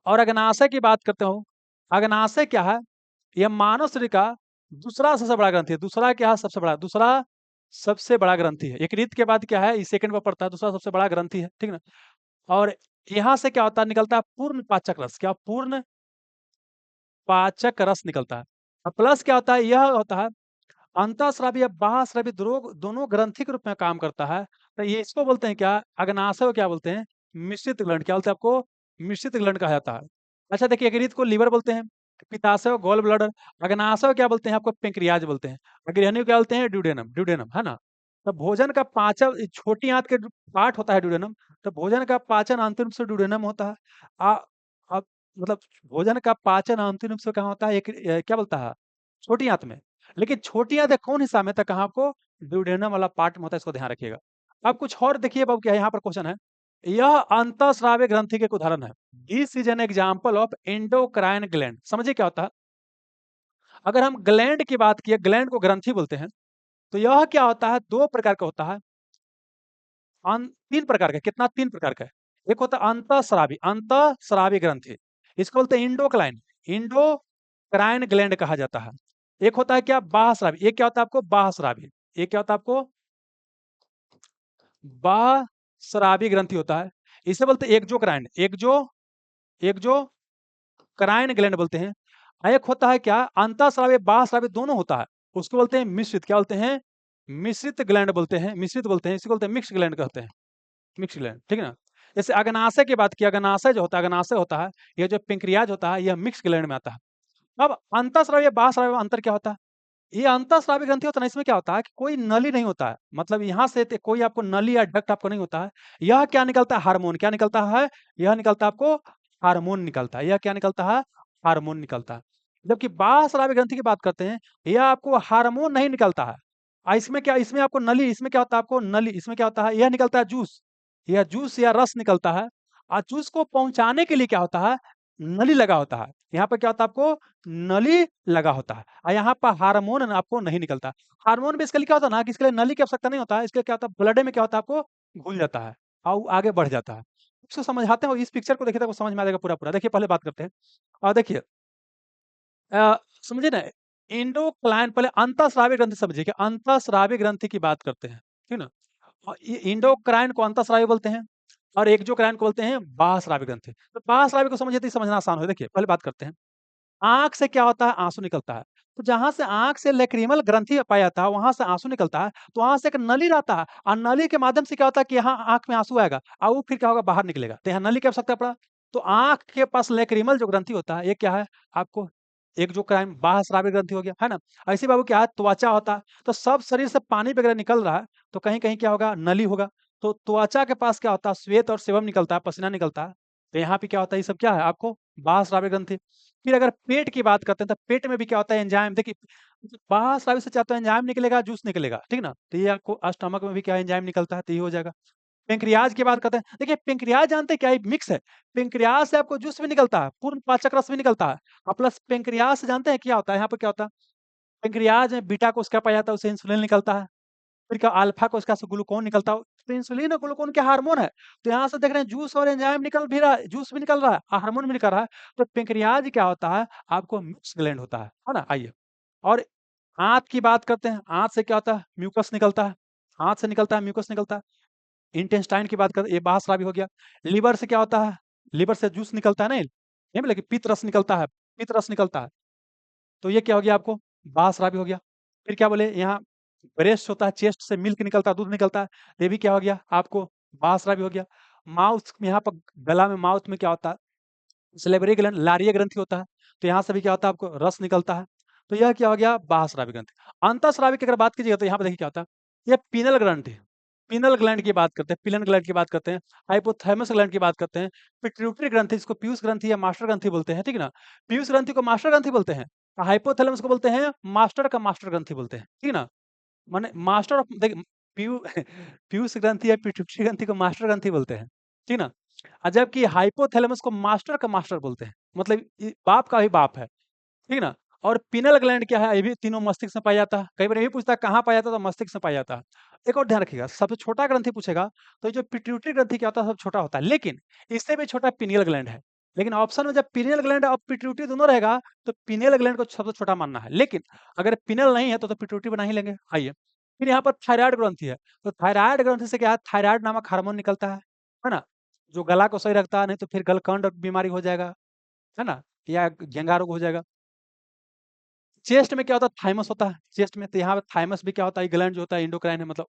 और अग्नाशय की बात करते हो, अग्नाशय क्या है? ये मानव शरीर का दूसरा सबसे बड़ा ग्रंथि है। दूसरा क्या है? सबसे बड़ा, दूसरा सबसे बड़ा ग्रंथि है। यकृत के बाद क्या है? ये सेकंड पर पड़ता है, दूसरा सबसे बड़ा ग्रंथि है, ठीक है ना? और यहाँ से क्या होता है? निकलता है पूर्ण पाचक रस। क्या? पूर्ण पाचक रस निकलता है। और प्लस क्या होता है? यह होता है अंतःस्रावी या बाह्यस्रावी दोनों ग्रंथि के रूप में काम करता है। तो ये इसको बोलते हैं क्या? अग्नाशय को क्या बोलते हैं? मिश्रित ग्लैंड। क्या बोलते हैं आपको? मिश्रित ग्लैंड कहा जाता है। अच्छा देखिए, यकृत को लीवर बोलते हैं, पित्ताशय को गॉल ब्लैडर, अग्नाशय को क्या बोलते हैं? आपको पैंक्रियाज बोलते हैं, और गृहिणी को क्या बोलते हैं? ड्यूडेनम, ड्यूडेनम, है ना? तो भोजन का पाचन छोटी आंत के पार्ट होता है ड्यूडेनम, तो भोजन का पाचन आंतरिक रूप से ड्यूडेनम होता है। आ, अब मतलब भोजन का पाचन आंतरिक रूप से कहाँ होता है? क्या बोलता है? छोटी आंत में। लेकिन छोटी आंत कौन हिस्सा में? तो कहाँ आपको? ड्यूडेनम वाला पार्ट में होता है, इसको ध्यान रखिएगा। अब कुछ और देखिए बाबू, क्या यहाँ पर क्वेश्चन है, यह अंतःस्रावी ग्रंथि के एक उदाहरण है। This is an example of endocrine gland. समझिए क्या होता है? अगर हम ग्लैंड की बात किए, ग्लैंड को ग्रंथि बोलते हैं, तो यह क्या होता है? दो प्रकार का होता है, तीन प्रकार का। कितना? तीन प्रकार का है। एक होता है अंतःस्रावी, अंतःस्रावी ग्रंथि, इसको बोलते हैं इंडोक्लाइन, इंडोक्राइन ग्लैंड कहा जाता है। एक होता है क्या? बाह्यस्रावी। एक क्या होता है आपको? बाह्यस्रावी। एक क्या होता है आपको? बाह्यस्रावी ग्रंथि होता है। इसे बोलते हैं एक्जोक्राइन, एक्जो क्राइन ग्लैंड बोलते हैं। एक होता है क्या? अंतःस्रावी बाह्यस्रावी दोनों होता है, उसको बोलते हैं मिश्रित। क्या बोलते हैं? मिश्रित ग्लैंड बोलते हैं, मिश्रित बोलते हैं, इसी को बोलते हैं मिक्स ग्लैंड कहते हैं, मिक्स ग्लैंड, ठीक है ना? जैसे अग्नाशय की बात की, अग्नाशय जो होता है, अग्नाशय होता है, ये जो पेंक्रियाज होता है, यह मिक्स ग्लैंड में आता है। अब अंतःस्रावी बाह्यस्रावी में अंतर क्या होता है? ये अंतःस्रावी ग्रंथि होता है ना, इसमें क्या होता है कि कोई नली नहीं होता है, मतलब यहाँ से कोई आपको नली या डक्ट आपको नहीं होता है। यह क्या निकलता है? हार्मोन। क्या निकलता है? यह निकलता है आपको हार्मोन निकलता है। यह क्या निकलता है? हार्मोन निकलता है। जबकि बाह्यस्रावी ग्रंथि की बात करते हैं, यह आपको हार्मोन नहीं निकलता है। इसमें क्या? इसमें आपको नली, इसमें क्या होता है आपको? नली, इसमें क्या होता है? यह निकलता है जूस, यह जूस या रस निकलता है। और जूस को पहुंचाने के लिए क्या होता है? नली लगा होता है। यहाँ पर क्या होता है आपको? नली लगा होता है। और यहाँ पर हार्मोन आपको नहीं निकलता। हार्मोन भी इसके लिए क्या होता है ना कि इसके लिए नली की आवश्यकता नहीं होता है, इसके लिए क्या होता है? ब्लड में क्या होता है आपको? घुल जाता है और वो आगे बढ़ जाता है। इसको समझाते हैं, इस पिक्चर को देखिए तो आपको समझ में आ जाएगा पूरा-पूरा। देखिए पहले बात करते हैं। देखिए समझिए ना, एंडोक्लाइन पहले अंतःस्रावी ग्रंथि समझिए कि अंतःस्रावी ग्रंथि की बात करते हैं, ठीक है ना? और ये इंडोक्राइन को अंतःस्रावी बोलते हैं और एक्सोक्राइन को बोलते हैं बाह्यस्रावी ग्रंथि। तो बाह्यस्रावी को समझिए तो ये समझना आसान हो। देखिए पहले बात करते हैं। आँख से क्या होता है? आँसू निकलता है। तो जहाँ से आँख से लैक्रिमल ग्रंथि पाया जाता है, वहाँ से आँसू निकलता है, तो वहाँ से एक नली रहता है और नली के माध्यम से क्या होता है कि यहाँ आँख में आँसू आएगा और वो फिर क्या होगा? बाहर निकलेगा। तो यहाँ नली की आवश्यकता पड़ा। तो आँख के पास लैक्रिमल जो ग्रंथि होता है, ये क्या है? आपको एक जो क्राइम बाह्यस्रावी ग्रंथि हो गया, है ना? ऐसे बाबू क्या है? त्वचा होता है। तो सब शरीर से पानी वगैरह निकल रहा है, तो कहीं-कहीं क्या होगा? नली होगा। तो त्वचा के पास क्या होता है? श्वेत और सेवम निकलता है, पसीना निकलता है। तो यहाँ पे क्या होता है, ये सब क्या है आपको बाह्यस्रावी ग्रंथि। फिर अगर पेट की बात करते हैं तो पेट में भी क्या होता है एंजाइम, देखिए बाह्यस्रावी से चाहे तो एंजाइम निकलेगा, जूस निकलेगा, ठीक ना? तो ये आपको स्टमक में भी क्या एंजाइम निकलता है, तो ये हो जाएगा। पेंक्रियाज की बात करते हैं, देखिए पेंक्रियाज जानते हैं क्या है, मिक्स है। पेंक्रियाज से आपको जूस भी निकलता है, पूर्ण पाचक रस भी निकलता है, और प्लस पेंक्रियाज से जानते हैं क्या होता है, यहाँ पे क्या होता है, पेंक्रियाज में बीटा कोशिका पाया जाता है, उससे इंसुलिन निकलता है। फिर क्या अल्फा कोशिका से ग्लूकोन निकलता है, तो इंसुलिन और ग्लूकोन क्या हार्मोन है। तो यहाँ से देख रहे हैं जूस और एंजाइम निकल भी रहा है, जूस भी निकल रहा है और हार्मोन भी निकल रहा है। तो पेंक्रियाज क्या होता है, आपको मिक्स ग्लैंड होता है ना? आइए, और आंत की बात करते हैं, आंत से क्या होता है, म्यूकस निकलता है, आंत से निकलता है म्यूकस निकलता है। इंटेस्टाइन की बात करें, ये बाह्यस्रावी हो गया। लिवर से क्या होता है, लिवर से जूस निकलता है ना, नहीं बोले कि पित्त रस निकलता है, पित्त रस निकलता है। तो ये क्या हो गया आपको, बाह्यस्रावी हो गया। फिर क्या बोले, यहाँ ब्रेस्ट होता है, चेस्ट से मिल्क निकलता है, दूध निकलता है, ये भी क्या हो गया आपको, बाह्यस्रावी हो गया। माउथ में, यहाँ पर गला में, माउथ में क्या होता है, सिलेबरी ग्लैंड, लारीय ग्रंथि होता है, तो यहाँ से भी क्या होता है आपको रस निकलता है। तो यह क्या हो गया, बाह्यस्रावी ग्रंथि। अंतःस्रावी की अगर बात कीजिएगा तो यहाँ पे देखिए क्या होता है, ये पीनल ग्रंथि, पीनल ग्लैंड की बात करते हैं, पिलन ग्लैंड की बात करते हैं, हाइपोथैलेमस ग्लैंड की बात करते हैं, पिट्यूटरी ग्रंथि, इसको पीयूष ग्रंथि या मास्टर ग्रंथि बोलते हैं, ठीक है ना? पीयूष ग्रंथि को मास्टर ग्रंथि बोलते हैं, हाइपोथैलेमस को बोलते हैं मास्टर का मास्टर ग्रंथि बोलते हैं, ठीक है ना? माने मास्टर ऑफ, देखिए पीयू पीयूष ग्रंथि या पिट्यूटरी ग्रंथि को मास्टर ग्रंथि बोलते हैं, ठीक ना? जबकि हाइपोथैलेमस को मास्टर का मास्टर बोलते हैं, मतलब बाप का ही बाप है, ठीक ना? और पिनल ग्लैंड क्या है, ये भी तीनों मस्तिष्क में पाया जाता है। कई बार ये भी पूछता है कहाँ पाया जाता है, तो मस्तिष्क में पाया जाता है। एक और ध्यान रखिएगा, सबसे छोटा ग्रंथि पूछेगा तो ये जो पिट्यूटरी ग्रंथि क्या होता है, सबसे छोटा होता है, लेकिन इससे भी छोटा पिनियल ग्लैंड है। लेकिन ऑप्शन में जब पिनियल ग्लैंड और पिट्यूटरी दोनों रहेगा तो पिनियल ग्लैंड को सबसे छोटा मानना है, लेकिन अगर पिनियल नहीं है तो पिट्यूटरी बना ही लेंगे। आइए, फिर यहाँ पर थायराइड ग्रंथि है, तो थायराइड ग्रंथि से क्या है, थायराइड नामक हार्मोन निकलता है ना? जो गला को सही रखता है, नहीं तो फिर गलकंड बीमारी हो जाएगा, है ना? या घेंघा रोग हो जाएगा। चेस्ट में क्या होता है, थाइमस होता है चेस्ट में, तो यहाँ पे थाइमस भी क्या होता है, ग्लैंड जो होता है एंडोक्राइन है, मतलब।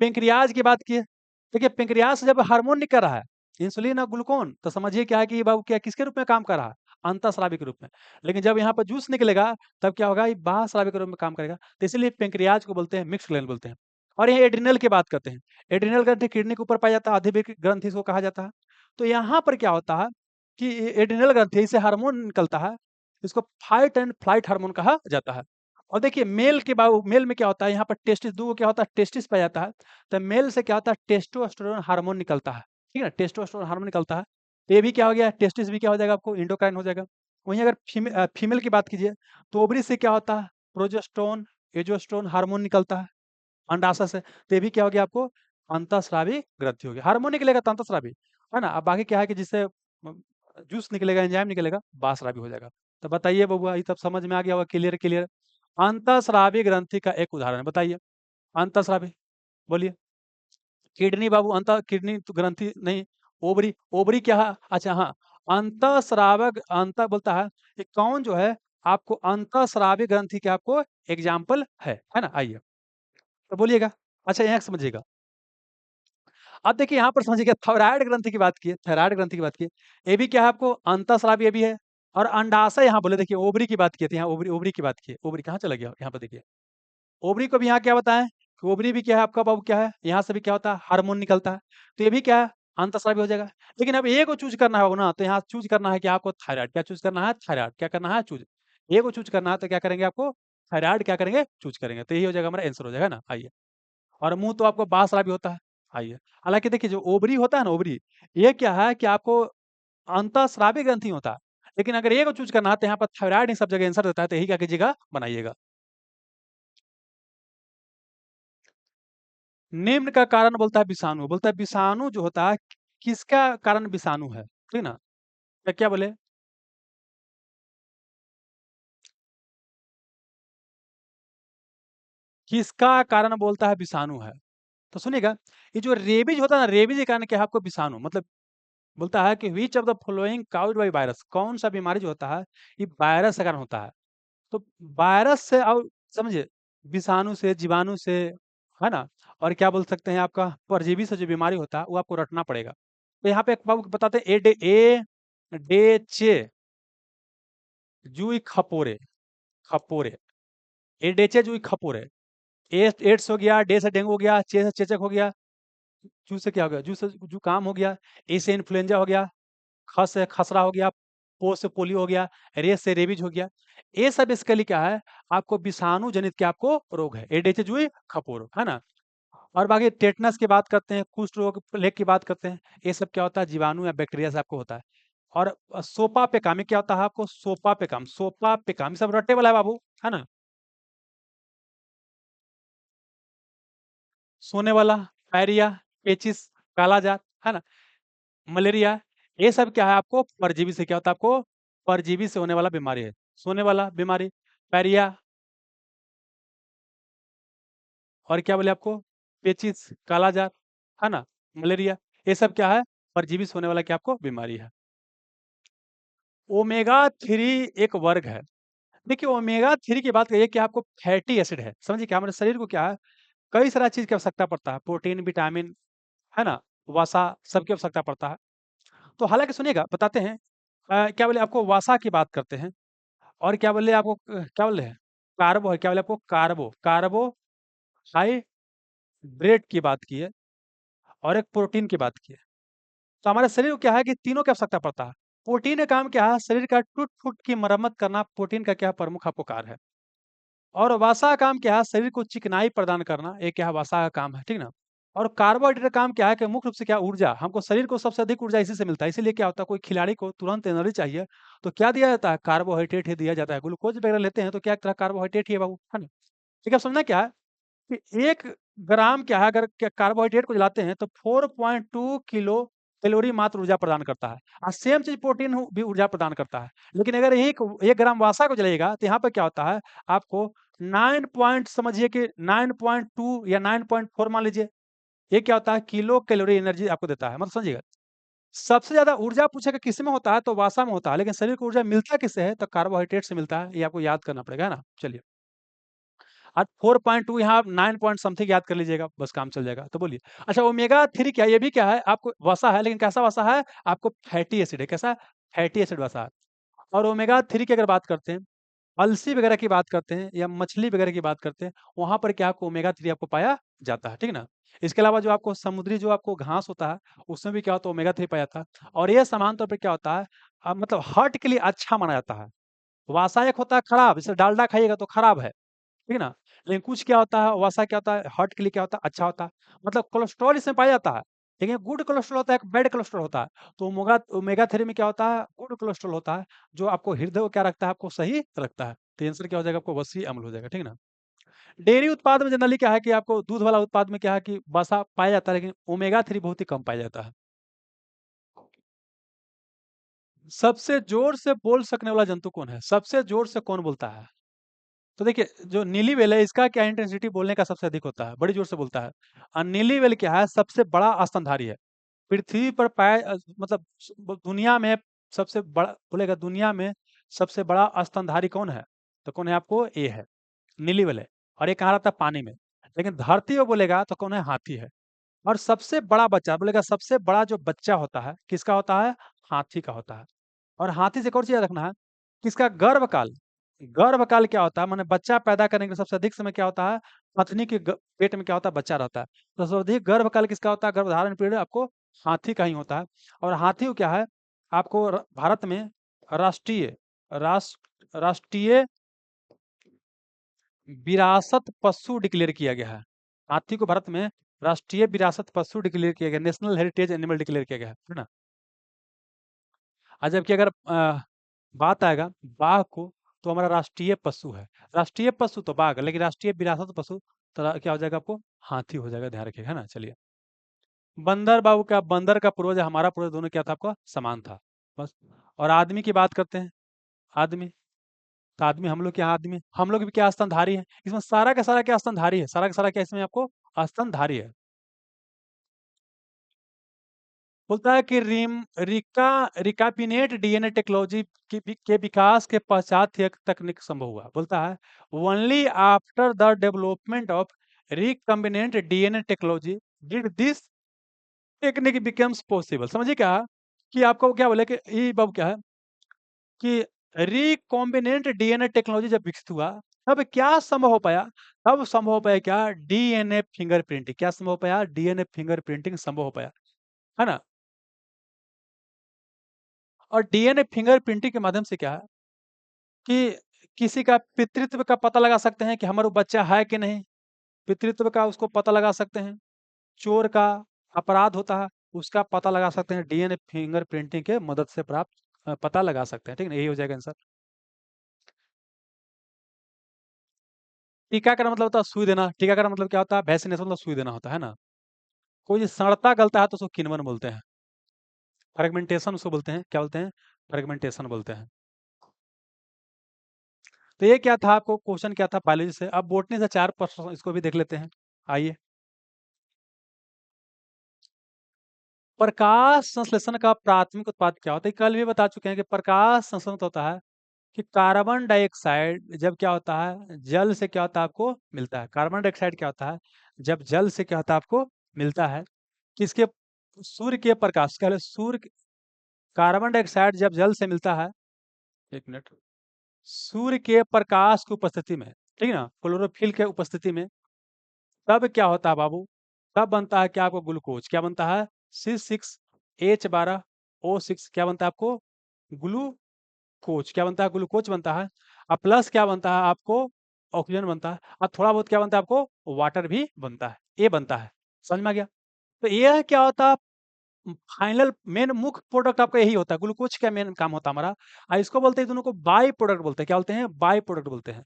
पेंक्रियाज की बात की, देखिए पेंक्रियाज से जब हार्मोन निकल रहा है, इंसुलिन और ग्लूकोन, तो समझिए क्या है कि ये बाबू क्या किसके रूप में काम कर रहा है, अंतःस्रावी के रूप में। लेकिन जब यहाँ पर जूस निकलेगा तब क्या होगा, ये बाह्यस्रावी के रूप में काम करेगा, तो इसलिए पेंक्रियाज को बोलते हैं मिक्स ग्लैंड बोलते हैं। और ये एड्रिनल की बात करते हैं, एड्रिनल ग्रंथि किडनी के ऊपर पाया जाता है, अधिवेग ग्रंथि इसको कहा जाता है। तो यहाँ पर क्या होता है कि एड्रिनल ग्रंथि से हार्मोन निकलता है, इसको फाइट एंड फ्लाइट हार्मोन कहा जाता है। और देखिए मेल के बाबू, मेल में क्या होता है, यहाँ पर टेस्टिस, दो क्या होता है, टेस्टिस पाया जाता है, तो मेल से क्या होता है, टेस्टोस्टेरोन हार्मोन निकलता है, ठीक है ना? टेस्टोस्टेरोन हार्मोन निकलता है, तो ये भी क्या हो गया, टेस्टिस भी क्या हो जाएगा आपको, इंडोक्राइन हो जाएगा। वहीं अगर फीमेल की बात कीजिए तो ओवरी से क्या होता है, प्रोजेस्टेरोन, एजोस्टेरोन हार्मोन निकलता है, अंडाशय से, तो ये भी क्या हो गया आपको, अंतःस्रावी ग्रंथि हो गया। हार्मोन निकलेगा तो अंतःस्रावी, है ना? अब बाकी क्या है कि जिससे जूस निकलेगा, एंजाइम निकलेगा, बाह्यस्रावी हो जाएगा। तो बताइए बबुआ, ये सब समझ में आ गया होगा, क्लियर क्लियर। अंतःस्रावी ग्रंथि का एक उदाहरण बताइए, अंतःस्रावी, बोलिए। किडनी बाबू, अंत किडनी तो ग्रंथि नहीं, ओवरी, ओवरी क्या है, अच्छा हाँ, अंतःस्रावक, अंत बोलता है कि कौन जो है आपको अंतःस्रावी ग्रंथि के आपको एग्जाम्पल है ना? आइए, तो बोलिएगा। अच्छा, यहाँ समझिएगा। अब देखिए यहाँ पर समझिएगा, थायराइड ग्रंथि की बात की है, थायराइड ग्रंथि की बात की है, ये भी क्या है आपको, अंतःस्रावी ये भी है। और अंडाशय यहाँ बोले, देखिए ओवरी की बात की थी, यहाँ ओवरी, ओवरी की बात की है, ओवरी कहाँ चला गया, यहाँ पर देखिए ओवरी को भी यहाँ क्या बताएं कि ओवरी भी क्या है आपका बाबू, क्या है, यहाँ से भी क्या होता है, हार्मोन निकलता है, तो ये भी क्या है, अंतःस्रावी हो जाएगा। लेकिन अब ए को चूज करना होगा ना, तो यहाँ चूज करना है कि आपको थायराइड क्या चूज करना है, थायराइड क्या करना है, चूज ए को चूज करना है, तो क्या करेंगे आपको, थायराइड क्या करेंगे, चूज करेंगे, तो यही हो जाएगा हमारा आंसर हो जाएगा ना। आइए, और मुंह तो आपको बाह्यस्रावी होता है। आइए, हालांकि देखिए जो ओवरी होता है ना, ओवरी, ये क्या है कि आपको अंतःस्रावी ग्रंथि होता है, लेकिन अगर ए को चूज करना है तो यहाँ पर थायराइड इन सब जगह आंसर देता है, तो यही क्या कीजिएगा, बनाइएगा। निम्न का कारण बोलता है विषाणु, बोलता है विषाणु जो होता है, किसका कारण विषाणु है, ठीक ना? क्या क्या बोले, किसका कारण बोलता है विषाणु है। तो सुनिएगा, ये जो रेबीज होता है ना, रेबीज के कारण क्या है आपको, विषाणु, मतलब बोलता है कि which of the following cause by virus, कौन सा बीमारी जो होता है ये वायरस के कारण होता है। तो वायरस से, और समझिए, विषाणु से, जीवाणु से, है ना? और क्या बोल सकते हैं, आपका परजीवी से जो बीमारी होता है वो आपको रटना पड़ेगा। तो यहाँ पे एक बाबू बताते हैं, ए डे चे जुई खपोरे, खपोरे, एडेचे जुई खपोरे। एड्स हो गया, डे से डेंगू हो गया, चे से चेचक हो गया, जू से क्या हो गया, जू से जुकाम हो गया, ए से इन्फ्लुएंजा हो गया, ख से खसरा हो गया, पो से पोलियो हो गया, रे से रेबीज हो गया। ये सब बेसिकली क्या है, आपको विषाणु जनित क्या आपको रोग है, एडिस जुई खपोर, है ना? और बाकी टेटनस की बात करते हैं, कुष्ठ रोग, प्लेग की बात करते हैं, ये सब क्या होता है, जीवाणु या बैक्टीरिया से आपको होता है। और सोपा पे काम, ये क्या होता है आपको, सोपा पे काम, सोपा पे काम, ये सब रट्टे वाला है बाबू, है ना? सोने वाला, डायरिया, पेचिस, कालाजार, है ना? मलेरिया, ये सब क्या है आपको परजीवी से क्या होता है आपको, परजीवी से होने वाला बीमारी है। सोने वाला बीमारी, डायरिया, और क्या बोले आपको, पेचिस, कालाजार, है ना? मलेरिया, ये सब क्या है, परजीवी से होने वाला क्या आपको बीमारी है। ओमेगा 3 एक वर्ग है। देखिए ओमेगा 3 की बात करिए कि आपको फैटी एसिड है। समझिए क्या हमारे शरीर को क्या है, कई सारा चीज़ की आवश्यकता पड़ता है, प्रोटीन, विटामिन, है ना? वसा, सबकी आवश्यकता पड़ता है। तो हालाँकि सुनिएगा बताते हैं, क्या बोले आपको वसा की बात करते हैं, और क्या बोले आपको क्या बोले हैं? कार्बो है, क्या बोले आपको कार्बोहाइड्रेट की बात की है, और एक प्रोटीन की बात की है। तो हमारे शरीर को क्या है कि तीनों की आवश्यकता पड़ता है। प्रोटीन का काम क्या है, शरीर का टूट-फूट की मरम्मत करना, प्रोटीन का क्या प्रमुख आपको कार्य है। और वसा का काम क्या है, शरीर को चिकनाई प्रदान करना, ये क्या है वसा का काम है, ठीक ना? और कार्बोहाइड्रेट का काम क्या है कि मुख्य रूप से क्या ऊर्जा, हमको शरीर को सबसे अधिक ऊर्जा इसी से मिलता है। इसीलिए क्या होता है, कोई खिलाड़ी को तुरंत एनर्जी चाहिए, तो क्या दिया जाता है, कार्बोहाइड्रेट ही दिया जाता है। ग्लूकोज वगैरह लेते हैं तो क्या एक तरह कार्बोहाइड्रेट ही है बाबू, है ना? ठीक है, समझना क्या है कि 1 ग्राम क्या है, अगर कार्बोहाइड्रेट को जलाते हैं तो 4.2 किलो कैलोरी मात्र ऊर्जा प्रदान करता है। और सेम चीज़ प्रोटीन भी ऊर्जा प्रदान करता है। लेकिन अगर 1 ग्राम वसा को जलाइएगा तो यहाँ पे क्या होता है, आपको 9 पॉइंट समझिए कि 9.2 या 9.4 मान लीजिए, ये क्या होता है, किलो कैलोरी एनर्जी आपको देता है। मतलब समझिएगा, सबसे ज़्यादा ऊर्जा पूछेगा किसमें होता है तो वसा में होता है, लेकिन शरीर को ऊर्जा मिलता किससे है, तो कार्बोहाइड्रेट से मिलता है। ये आपको याद करना पड़ेगा, है ना? चलिए, आप 4.2 यहाँ 9 पॉइंट समथिंग याद कर लीजिएगा, बस काम चल जाएगा। तो बोलिए, अच्छा ओमेगा 3 क्या है? ये भी क्या है? आपको वसा है, लेकिन कैसा वसा है? आपको फैटी एसिड है। कैसा? फैटी एसिड वसा है। और ओमेगा 3 की अगर बात करते हैं, अलसी वगैरह की बात करते हैं या मछली वगैरह की बात करते हैं, वहाँ पर क्या आपको ओमेगा 3 आपको पाया जाता है, ठीक ना? इसके अलावा जो आपको समुद्री जो आपको घास होता है, उसमें भी क्या होता है, ओमेगा 3 पाया जाता है। और ये सामान्य तौर पे क्या होता है, मतलब हार्ट के लिए अच्छा माना जाता है। वसा एक होता है खराब, जैसे डालडा खाइएगा तो खराब है। ठीक है ना? लेकिन कुछ क्या होता है, वसा क्या होता है, हार्ट के लिए क्या होता है, अच्छा होता है। मतलब कोलेस्ट्रॉल इसमें पाया जाता है, लेकिन गुड कोलेस्ट्रॉल होता है, एक बैड कोलेस्ट्रॉल होता है। तो ओमेगा ओमेगा 3 में क्या होता है, गुड कोलेस्ट्रॉल होता है, जो आपको हृदय को क्या रखता है, आपको सही रखता है। तो आंसर क्या हो जाएगा, आपको वसी अम्ल हो जाएगा, ठीक है ना? डेयरी उत्पाद में जनरली क्या है कि आपको दूध वाला उत्पाद में क्या है कि वसा पाया जाता है, लेकिन ओमेगा 3 बहुत ही कम पाया जाता है। सबसे जोर से बोल सकने वाला जंतु कौन है? सबसे जोर से कौन बोलता है? तो देखिए, जो नीली व्हेल है इसका क्या इंटेंसिटी बोलने का सबसे अधिक होता है, बड़ी जोर से बोलता है। और नीली व्हेल क्या है, सबसे बड़ा स्तनधारी है। पृथ्वी पर मतलब दुनिया में सबसे बड़ा बोलेगा, दुनिया में सबसे बड़ा स्तनधारी कौन है? तो कौन है आपको, ये है, नीली व्हेल है। और ये कहाँ रहता है, पानी में। लेकिन धरती पे बोलेगा तो कौन है, हाथी है। और सबसे बड़ा बच्चा बोलेगा, सबसे बड़ा जो बच्चा होता है किसका होता है, हाथी का होता है। और हाथी से एक और चीज़ याद रखना है कि इसका गर्भकाल, गर्भकाल क्या होता है, माने बच्चा पैदा करने के सबसे अधिक समय क्या होता है, पत्नी के पेट में क्या होता है, बच्चा रहता है। तो सबसे अधिक गर्भकाल किसका होता है, गर्भधारण पीरियड आपको हाथी का ही होता है। और हाथी को क्या है, आपको भारत में राष्ट्रीय राष्ट्रीय विरासत पशु डिक्लेयर किया गया है। हाथी को भारत में राष्ट्रीय विरासत पशु डिक्लेयर किया गया, नेशनल हेरिटेज एनिमल डिक्लेयर किया गया है ना? और जबकि अगर बात आएगा बाघ को, तो हमारा राष्ट्रीय पशु है। राष्ट्रीय पशु तो बाघ है, लेकिन राष्ट्रीय विरासत पशु तो क्या हो जाएगा आपको, हाथी हो जाएगा, ध्यान रखिएगा, है ना? चलिए, बंदर बाबू, क्या बंदर का पूर्वज हमारा पूर्वज दोनों क्या था, आपका समान था, बस। और आदमी की बात करते हैं, आदमी, तो आदमी हम लोग क्या, आदमी हम लोग भी क्या स्तनधारी है, इसमें सारा का सारा क्या स्तनधारी है, सारा का सारा क्या इसमें आपको स्तनधारी है। बोलता है कि रिकापिनेट डीएनए टेक्नोलॉजी के विकास के पश्चात यह तकनीक संभव हुआ। बोलता है only after the development of recombinant DNA technology did this technique becomes possible. समझिए क्या, कि आपको क्या बोले कि ये बाबू क्या है कि रिकॉम्बिनेंट डीएनए टेक्नोलॉजी जब विकसित हुआ, तब क्या संभव हो पाया, तब संभव हो पाया क्या, डीएनए फिंगरप्रिंटिंग। क्या संभव हो पाया, डीएनए फिंगरप्रिंटिंग संभव हो पाया, है ना? और डीएनए फिंगरप्रिंटिंग के माध्यम से क्या है कि किसी का पितृत्व का पता लगा सकते हैं कि हमारा वो बच्चा है कि नहीं, पितृत्व का उसको पता लगा सकते हैं। चोर का अपराध होता है, उसका पता लगा सकते हैं डीएनए फिंगरप्रिंटिंग के मदद से प्राप्त पता लगा सकते हैं, ठीक है ना? यही हो जाएगा आंसर। टीकाकरण मतलब होता है सुई देना, टीकाकरण मतलब क्या होता है? वैक्सीनेशन मतलब सुई देना होता है ना? कोई सड़ता गलता है तो उसको किन्वन बोलते हैं। फ्रेगमेंटेशन उसको बोलते हैं, क्या बोलते हैं? फ्रेगमेंटेशन बोलते हैं। तो ये क्या था आपको क्वेश्चन क्या था बायोलॉजी से। अब बॉटनी से 4 प्रश्न इसको भी देख लेते हैं। आइए। प्रकाश संश्लेषण का प्राथमिक उत्पाद क्या होता है? कल भी बता चुके हैं कि प्रकाश संश्लेषण होता है कि कार्बन डाइऑक्साइड जब क्या होता है जल से क्या होता है आपको मिलता है। कार्बन डाइऑक्साइड क्या होता है जब जल से क्या होता है आपको मिलता है। किसके? सूर्य के प्रकाश क्या है? कार्बन डाइऑक्साइड जब जल से मिलता है, एक मिनट, सूर्य के प्रकाश की उपस्थिति में, ठीक है ना, क्लोरोफिल के उपस्थिति में, तब क्या होता है बाबू? तब बनता है क्या आपको ग्लूकोज। क्या बनता है? C6H12O6 क्या बनता है आपको? ग्लूकोज। क्या बनता है? ग्लूकोज बनता है। और प्लस क्या बनता है आपको? ऑक्सीजन बनता है। और थोड़ा बहुत क्या बनता है आपको? वाटर भी बनता है। ये बनता है। समझ में आ गया? तो ये क्या होता है? फाइनल मेन मुख्य प्रोडक्ट आपका यही होता है। ग्लूकोज का मेन काम होता है हमारा। इसको बोलते हैं, दोनों को बाई प्रोडक्ट बोलते हैं। क्या बोलते हैं? बाई प्रोडक्ट बोलते हैं।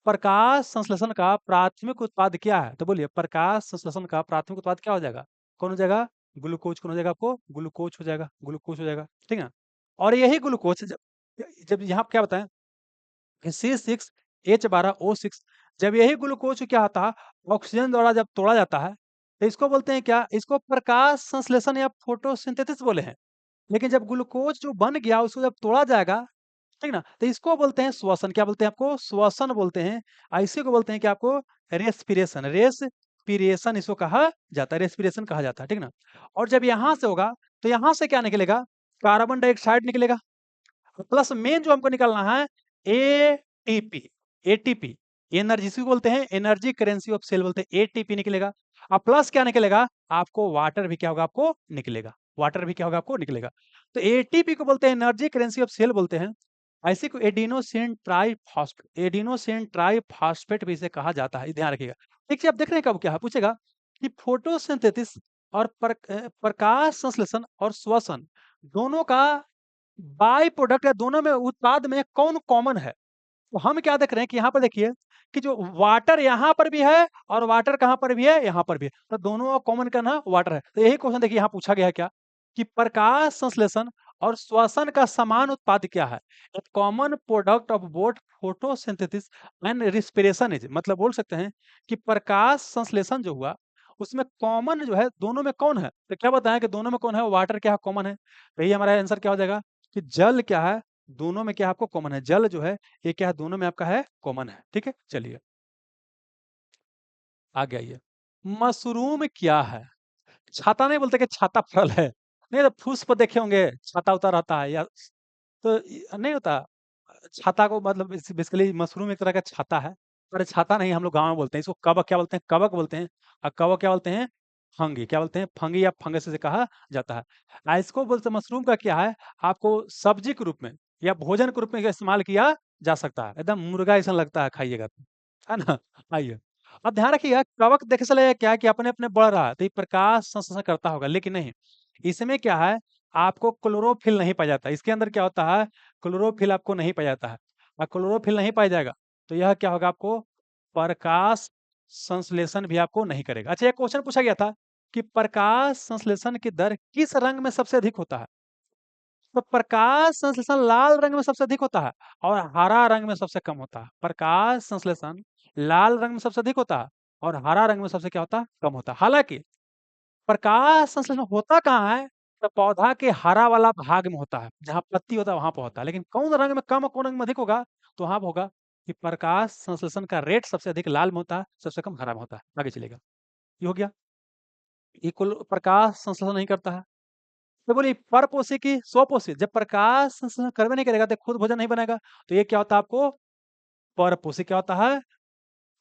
प्रकाश संश्लेषण का प्राथमिक उत्पाद क्या है? तो बोलिए, प्रकाश संश्लेषण का प्राथमिक उत्पाद क्या हो जाएगा? कौन हो जाएगा? ग्लूकोज। कौन हो जाएगा आपको? ग्लूकोज हो जाएगा। ग्लूकोज हो जाएगा, ठीक है ना? और यही ग्लूकोज जब जब यहाँ क्या बताएं कि C6H12O6, जब यही ग्लूकोज क्या होता है ऑक्सीजन द्वारा जब तोड़ा जाता है, तो इसको बोलते हैं क्या? इसको प्रकाश संश्लेषण या फोटोसिंथेसिस बोले हैं। लेकिन जब ग्लूकोज जो बन गया उसको जब तोड़ा जाएगा, ठीक ना, तो इसको बोलते हैं श्वसन। क्या बोलते हैं आपको? श्वसन बोलते हैं। इसी को बोलते हैं कि आपको रेस्पिरेशन। रेस्पिरेशन इसको कहा जाता है, रेस्पिरेशन कहा जाता है, ठीक ना। और जब यहाँ से होगा तो यहाँ से क्या निकलेगा? कार्बन डाइऑक्साइड निकलेगा। प्लस मेन जो हमको निकालना है एटीपी। एटीपी एनर्जी इसको बोलते हैं, एनर्जी करेंसी ऑफ सेल बोलते हैं। एटीपी निकलेगा। अब प्लस क्या निकलेगा आपको? वाटर भी क्या होगा आपको? निकलेगा। वाटर भी क्या होगा आपको? निकलेगा। तो एटीपी को बोलते हैं एनर्जी करेंसी ऑफ सेल बोलते हैं। ऐसे को एडिनोसिन ट्राइफॉस्फेट भी इसे कहा जाता है, ध्यान रखिएगा। देखिए आप देख रहे हैं कब क्या है पूछेगा कि फोटोसिंथेसिस और प्रकाश संश्लेषण और श्वसन दोनों का बाय प्रोडक्ट या दोनों में उत्पाद में कौन कॉमन है? तो हम क्या देख रहे हैं कि यहाँ पर देखिए कि जो वाटर यहाँ पर भी है और वाटर कहाँ पर भी है? यहाँ पर भी है। तो दोनों का कॉमन क्या ना वाटर है। तो यही क्वेश्चन देखिए यहाँ पूछा गया है क्या कि प्रकाश संश्लेषण और श्वसन का समान उत्पाद क्या है? A common product of both photosynthesis and respiration is, मतलब बोल सकते हैं कि प्रकाश संश्लेषण जो हुआ उसमें कॉमन जो है दोनों में कौन है? तो क्या बताएं कि दोनों में कौन है? वाटर क्या कॉमन है? तो यही हमारा आंसर क्या हो जाएगा कि जल क्या है? दोनों में क्या आपको कॉमन है? जल जो है ये क्या है? दोनों में आपका है कॉमन है, ठीक है। चलिए आगे आइए। मशरूम क्या है? छाता नहीं बोलते कि छाता फल है। नहीं तो पुष्प देखे होंगे छाता उता रहता है या तो नहीं होता। छाता को मतलब बेसिकली मशरूम एक तरह का छाता है, पर छाता नहीं, हम लोग गाँव में बोलते हैं इसको कवक। क्या बोलते हैं? कवक बोलते हैं। और कवक क्या बोलते हैं? फंगी। क्या बोलते हैं? फंगी या फंगस से कहा जाता है। इसको बोलते हैं मशरूम का क्या है आपको सब्जी के रूप में या भोजन के रूप में इस्तेमाल किया जा सकता है। एकदम मुर्गा ऐसा लगता है खाइएगा तो, है ना? आइए। अब ध्यान रखिएगा कवक देखने से लगेगा क्या है कि अपने अपने बढ़ रहा है तो ये प्रकाश संश्लेषण करता होगा, लेकिन नहीं। इसमें क्या है आपको क्लोरोफिल नहीं पाया जाता। इसके अंदर क्या होता है? क्लोरोफिल आपको नहीं पाया जाता है। और क्लोरोफिल नहीं पाया जाएगा तो यह क्या होगा आपको? प्रकाश संश्लेषण भी आपको नहीं करेगा। अच्छा, एक क्वेश्चन पूछा गया था कि प्रकाश संश्लेषण की दर किस रंग में सबसे अधिक होता है? तो प्रकाश संश्लेषण लाल रंग में सबसे अधिक होता है और हरा रंग में सबसे कम होता है। प्रकाश संश्लेषण लाल रंग में सबसे अधिक होता है और हरा रंग में सबसे क्या होता है? कम होता है। हालांकि प्रकाश संश्लेषण होता कहाँ है? तो पौधा के हरा वाला भाग में होता है, जहाँ पत्ती होता है वहां पर होता है। लेकिन कौन रंग में कम और कौन रंग में अधिक होगा? तो वहां पर होगा कि प्रकाश संश्लेषण का रेट सबसे अधिक लाल में होता है, सबसे कम हरा में होता है। आगे चलेगा। ये हो गया। ये कुल प्रकाश संश्लेषण नहीं करता है। तो बोलिए परपोषी की स्वपोषी। जब प्रकाश संश्लेषण करवे नहीं करेगा तो खुद भोजन नहीं बनेगा। तो ये क्या होता है आपको? परपोषी क्या होता है?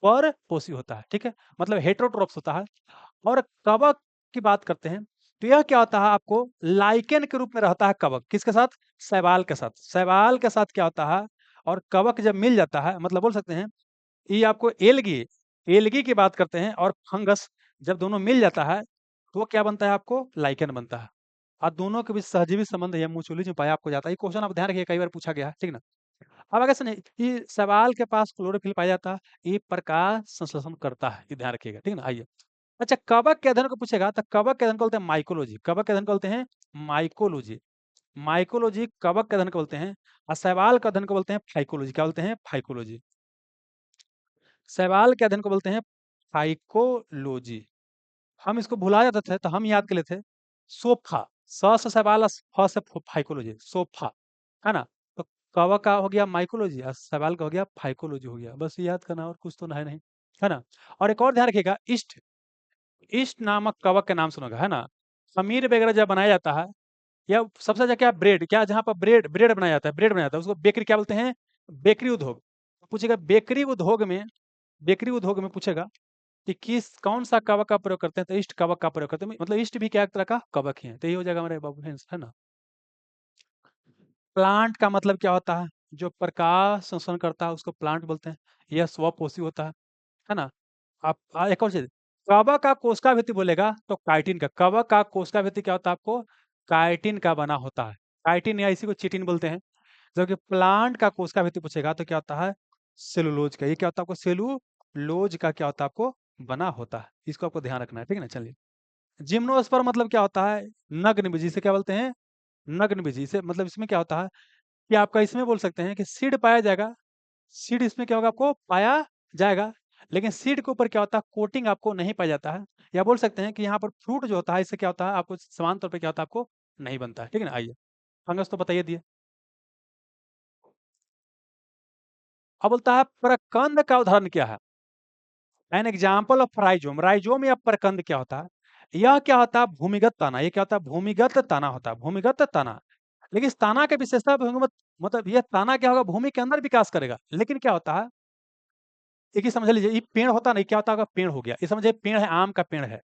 परपोषी होता है, ठीक है। मतलब हेटेरोट्रोप्स होता है। और कवक की बात करते हैं तो यह क्या होता है आपको लाइकेन के रूप में रहता है कवक, किसके साथ? शैवाल के साथ। शैवाल के साथ क्या होता है और कवक जब मिल जाता है, मतलब बोल सकते हैं ये आपको एल्गी, एल्गी की बात करते हैं, और फंगस जब दोनों मिल जाता है तो वो क्या बनता है आपको? लाइकेन बनता है। और दोनों के बीच सहजीवी संबंध या म्यूचुअलिज्म पाया आपको जाता है। ये क्वेश्चन आप ध्यान रखिए, कई बार पूछा गया है, ठीक ना? अब आगे सुनिए, ये सवाल के पास क्लोरोफिल पाया जाता है, ये प्रकाश संश्लेषण करता है, ये ध्यान रखिएगा, ठीक ना? आइए, अच्छा कवक के अध्ययन को पूछेगा तो कवक के अध्ययन को बोलते हैं माइकोलॉजी, कवक के अध्ययन को बोलते हैं माइकोलॉजी, माइकोलॉजी कवक के अध्ययन को बोलते हैं, और शैवाल के अध्ययन को बोलते हैं फाइकोलॉजी। क्या बोलते हैं? फाइकोलॉजी। शैवाल के अध्ययन को बोलते हैं फाइकोलॉजी। हम इसको भुला जाते थे तो हम याद कर लेते सोफा, स से शैवाल, फ से फाइकोलॉजी, सोफा, है ना? तो कवक का हो गया माइकोलॉजी और शैवाल का हो गया फाइकोलॉजी हो गया, बस ये याद करना, और कुछ तो है नहीं, है ना? और एक और ध्यान रखिएगा, ईस्ट, ईस्ट नामक कवक के नाम सुनोगे, है ना? खमीर वगैरह जब बनाया जाता है, या सबसे ज़्यादा क्या ब्रेड, क्या जहाँ पर ब्रेड ब्रेड बनाया जाता है, ब्रेड बनाया जाता है, उसको बेकरी क्या बोलते हैं? बेकरी उद्योग। पूछेगा बेकरी उद्योग में, बेकरी उद्योग में पूछेगा कि किस कौन-सा कवक का प्रयोग करते हैं? तो ईस्ट कवक का प्रयोग करते हैं। मतलब ईस्ट भी क्या एक तरह का कवक ही है। तो ये हो जाएगा हमारे बाबू फ्रेंड्स, है ना? प्लांट का मतलब क्या होता है? जो प्रकाश संश्लेषण करता है उसको प्लांट बोलते हैं। यह स्वपोषी होता है ना? आप एक और चीज़, कवक का कोशिका भित्ति बोलेगा तो काइटिन का, कवक का कोशिका भित्ति क्या होता है आपको? काइटिन का बना होता है। काइटिन या इसी को चिटिन बोलते हैं। जबकि प्लांट का कोशिका भित्ति पूछेगा तो क्या होता है? सेलुलोज का। ये क्या होता है आपको? सेलुलोज का क्या होता है आपको? बना होता है। इसको आपको ध्यान रखना है, ठीक है ना? चलिए। जिम्नोस्पर्म मतलब क्या होता है? नग्न बीज, इसे क्या बोलते हैं? नग्न बीज। इसे मतलब इसमें क्या होता है कि आपका इसमें बोल सकते हैं कि सीड पाया जाएगा, सीड इसमें क्या होगा आपको? पाया जाएगा, लेकिन सीड के ऊपर क्या होता है? कोटिंग आपको नहीं पाया जाता है, या बोल सकते हैं कि यहाँ पर फ्रूट जो होता है इससे क्या होता है आपको समान तौर पे क्या होता है आपको? नहीं बनता है, ठीक है ना? आइए, फंगस तो बताइए दिए। अब बोलता है प्रकंद का उदाहरण क्या है? An example of rhizome, rhizome या प्रकंद क्या होता है? यह क्या होता है? भूमिगत तना। ये क्या होता है? भूमिगत तना होता है, भूमिगत तना। लेकिन इस तना के विशेषता मतलब ये तना क्या होगा? भूमि के अंदर विकास करेगा, लेकिन क्या होता है, एक ही समझ लीजिए, ये पेड़ होता नहीं, क्या होता होगा? पेड़ हो गया, ये समझिए पेड़ है, आम का पेड़ है,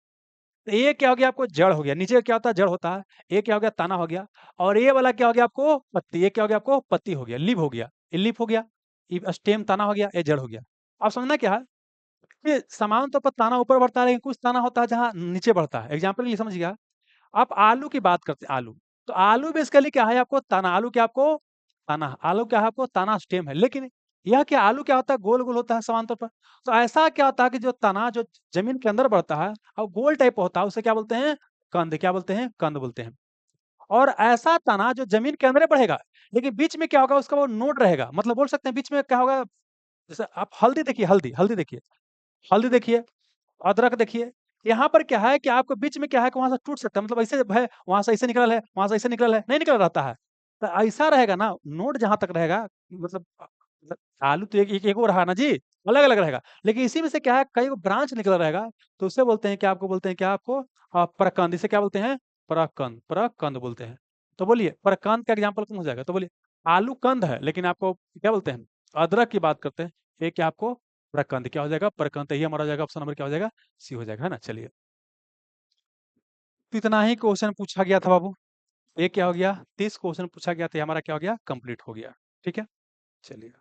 तो ये क्या हो गया आपको? जड़ हो गया। नीचे क्या होता है? जड़ होता है। ये क्या हो गया? तना हो गया। और ये वाला क्या हो गया आपको? पत्ती। ये क्या हो गया आपको? पत्ती हो गया, लीफ हो गया, ये लीफ हो गया, ये स्टेम तना हो गया, ये जड़ हो गया। अब समझना क्या है कि समान तौर पर ताना ऊपर बढ़ता है, लेकिन कुछ ताना होता है जहाँ नीचे बढ़ता है। एग्जाम्पल ये समझिएगा, आप आलू की बात करते हैं, आलू, तो आलू बेसिकली क्या है आपको? तना। आलू क्या आपको? तना। आलू क्या है आपको? तना स्टेम है, लेकिन यह क्या आलू क्या होता है? गोल गोल होता है समान तौर पर। तो ऐसा क्या होता है कि जो तना जो जमीन के अंदर बढ़ता है और गोल टाइप होता है, उसे क्या बोलते हैं? कंद। क्या बोलते हैं? कंद बोलते हैं। और ऐसा तना जो जमीन के अंदर बढ़ेगा, लेकिन बीच में क्या होगा? उसका वो नोड रहेगा, मतलब बोल सकते हैं बीच में क्या होगा? जैसे आप हल्दी देखिए, हल्दी हल्दी देखिए, हल्दी देखिए, अदरक देखिए, यहाँ पर क्या है कि आपको बीच में क्या है कि वहाँ से टूट सकता है, मतलब ऐसे है, वहाँ से ऐसे निकल है, वहाँ से ऐसे निकल है, नहीं निकल रहता है। तो ऐसा रहेगा ना, नोड जहाँ तक रहेगा, मतलब आलू तो एक एक एगो रहा ना जी, अलग-अलग रहेगा। लेकिन इसी में से क्या है, कई गो ब्रांच निकल रहेगा, तो उसे बोलते हैं क्या? आपको बोलते हैं क्या आपको? प्रकंद। इसे क्या बोलते हैं? प्रकंद, प्रकंद बोलते हैं। तो बोलिए प्रकंद का एग्जाम्पल कौन हो जाएगा? तो बोलिए आलू कंद है, लेकिन आपको क्या बोलते हैं? अदरक की बात करते हैं, ये क्या आपको? प्रकंद। क्या हो जाएगा? प्रकंद। ये हमारा हो जाएगा ऑप्शन नंबर क्या हो जाएगा? सी हो जाएगा, है ना? चलिए, तो इतना ही क्वेश्चन पूछा गया था बाबू। ये क्या हो गया? 30 क्वेश्चन पूछा गया था, ये हमारा क्या हो गया? कंप्लीट हो गया। ठीक है? चलिए,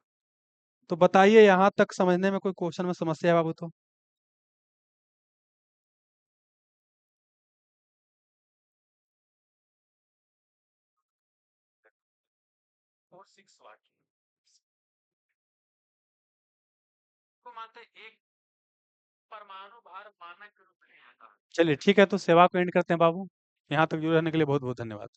तो बताइए यहाँ तक समझने में कोई क्वेश्चन में समस्या है बाबू तो? और 6 वाट को मानते हैं एक परमाणु भार मानक के रूप में आता है। चलिए ठीक है, तो सेवा को एंड करते हैं बाबू। यहाँ तक जुड़े रहने के लिए बहुत बहुत धन्यवाद।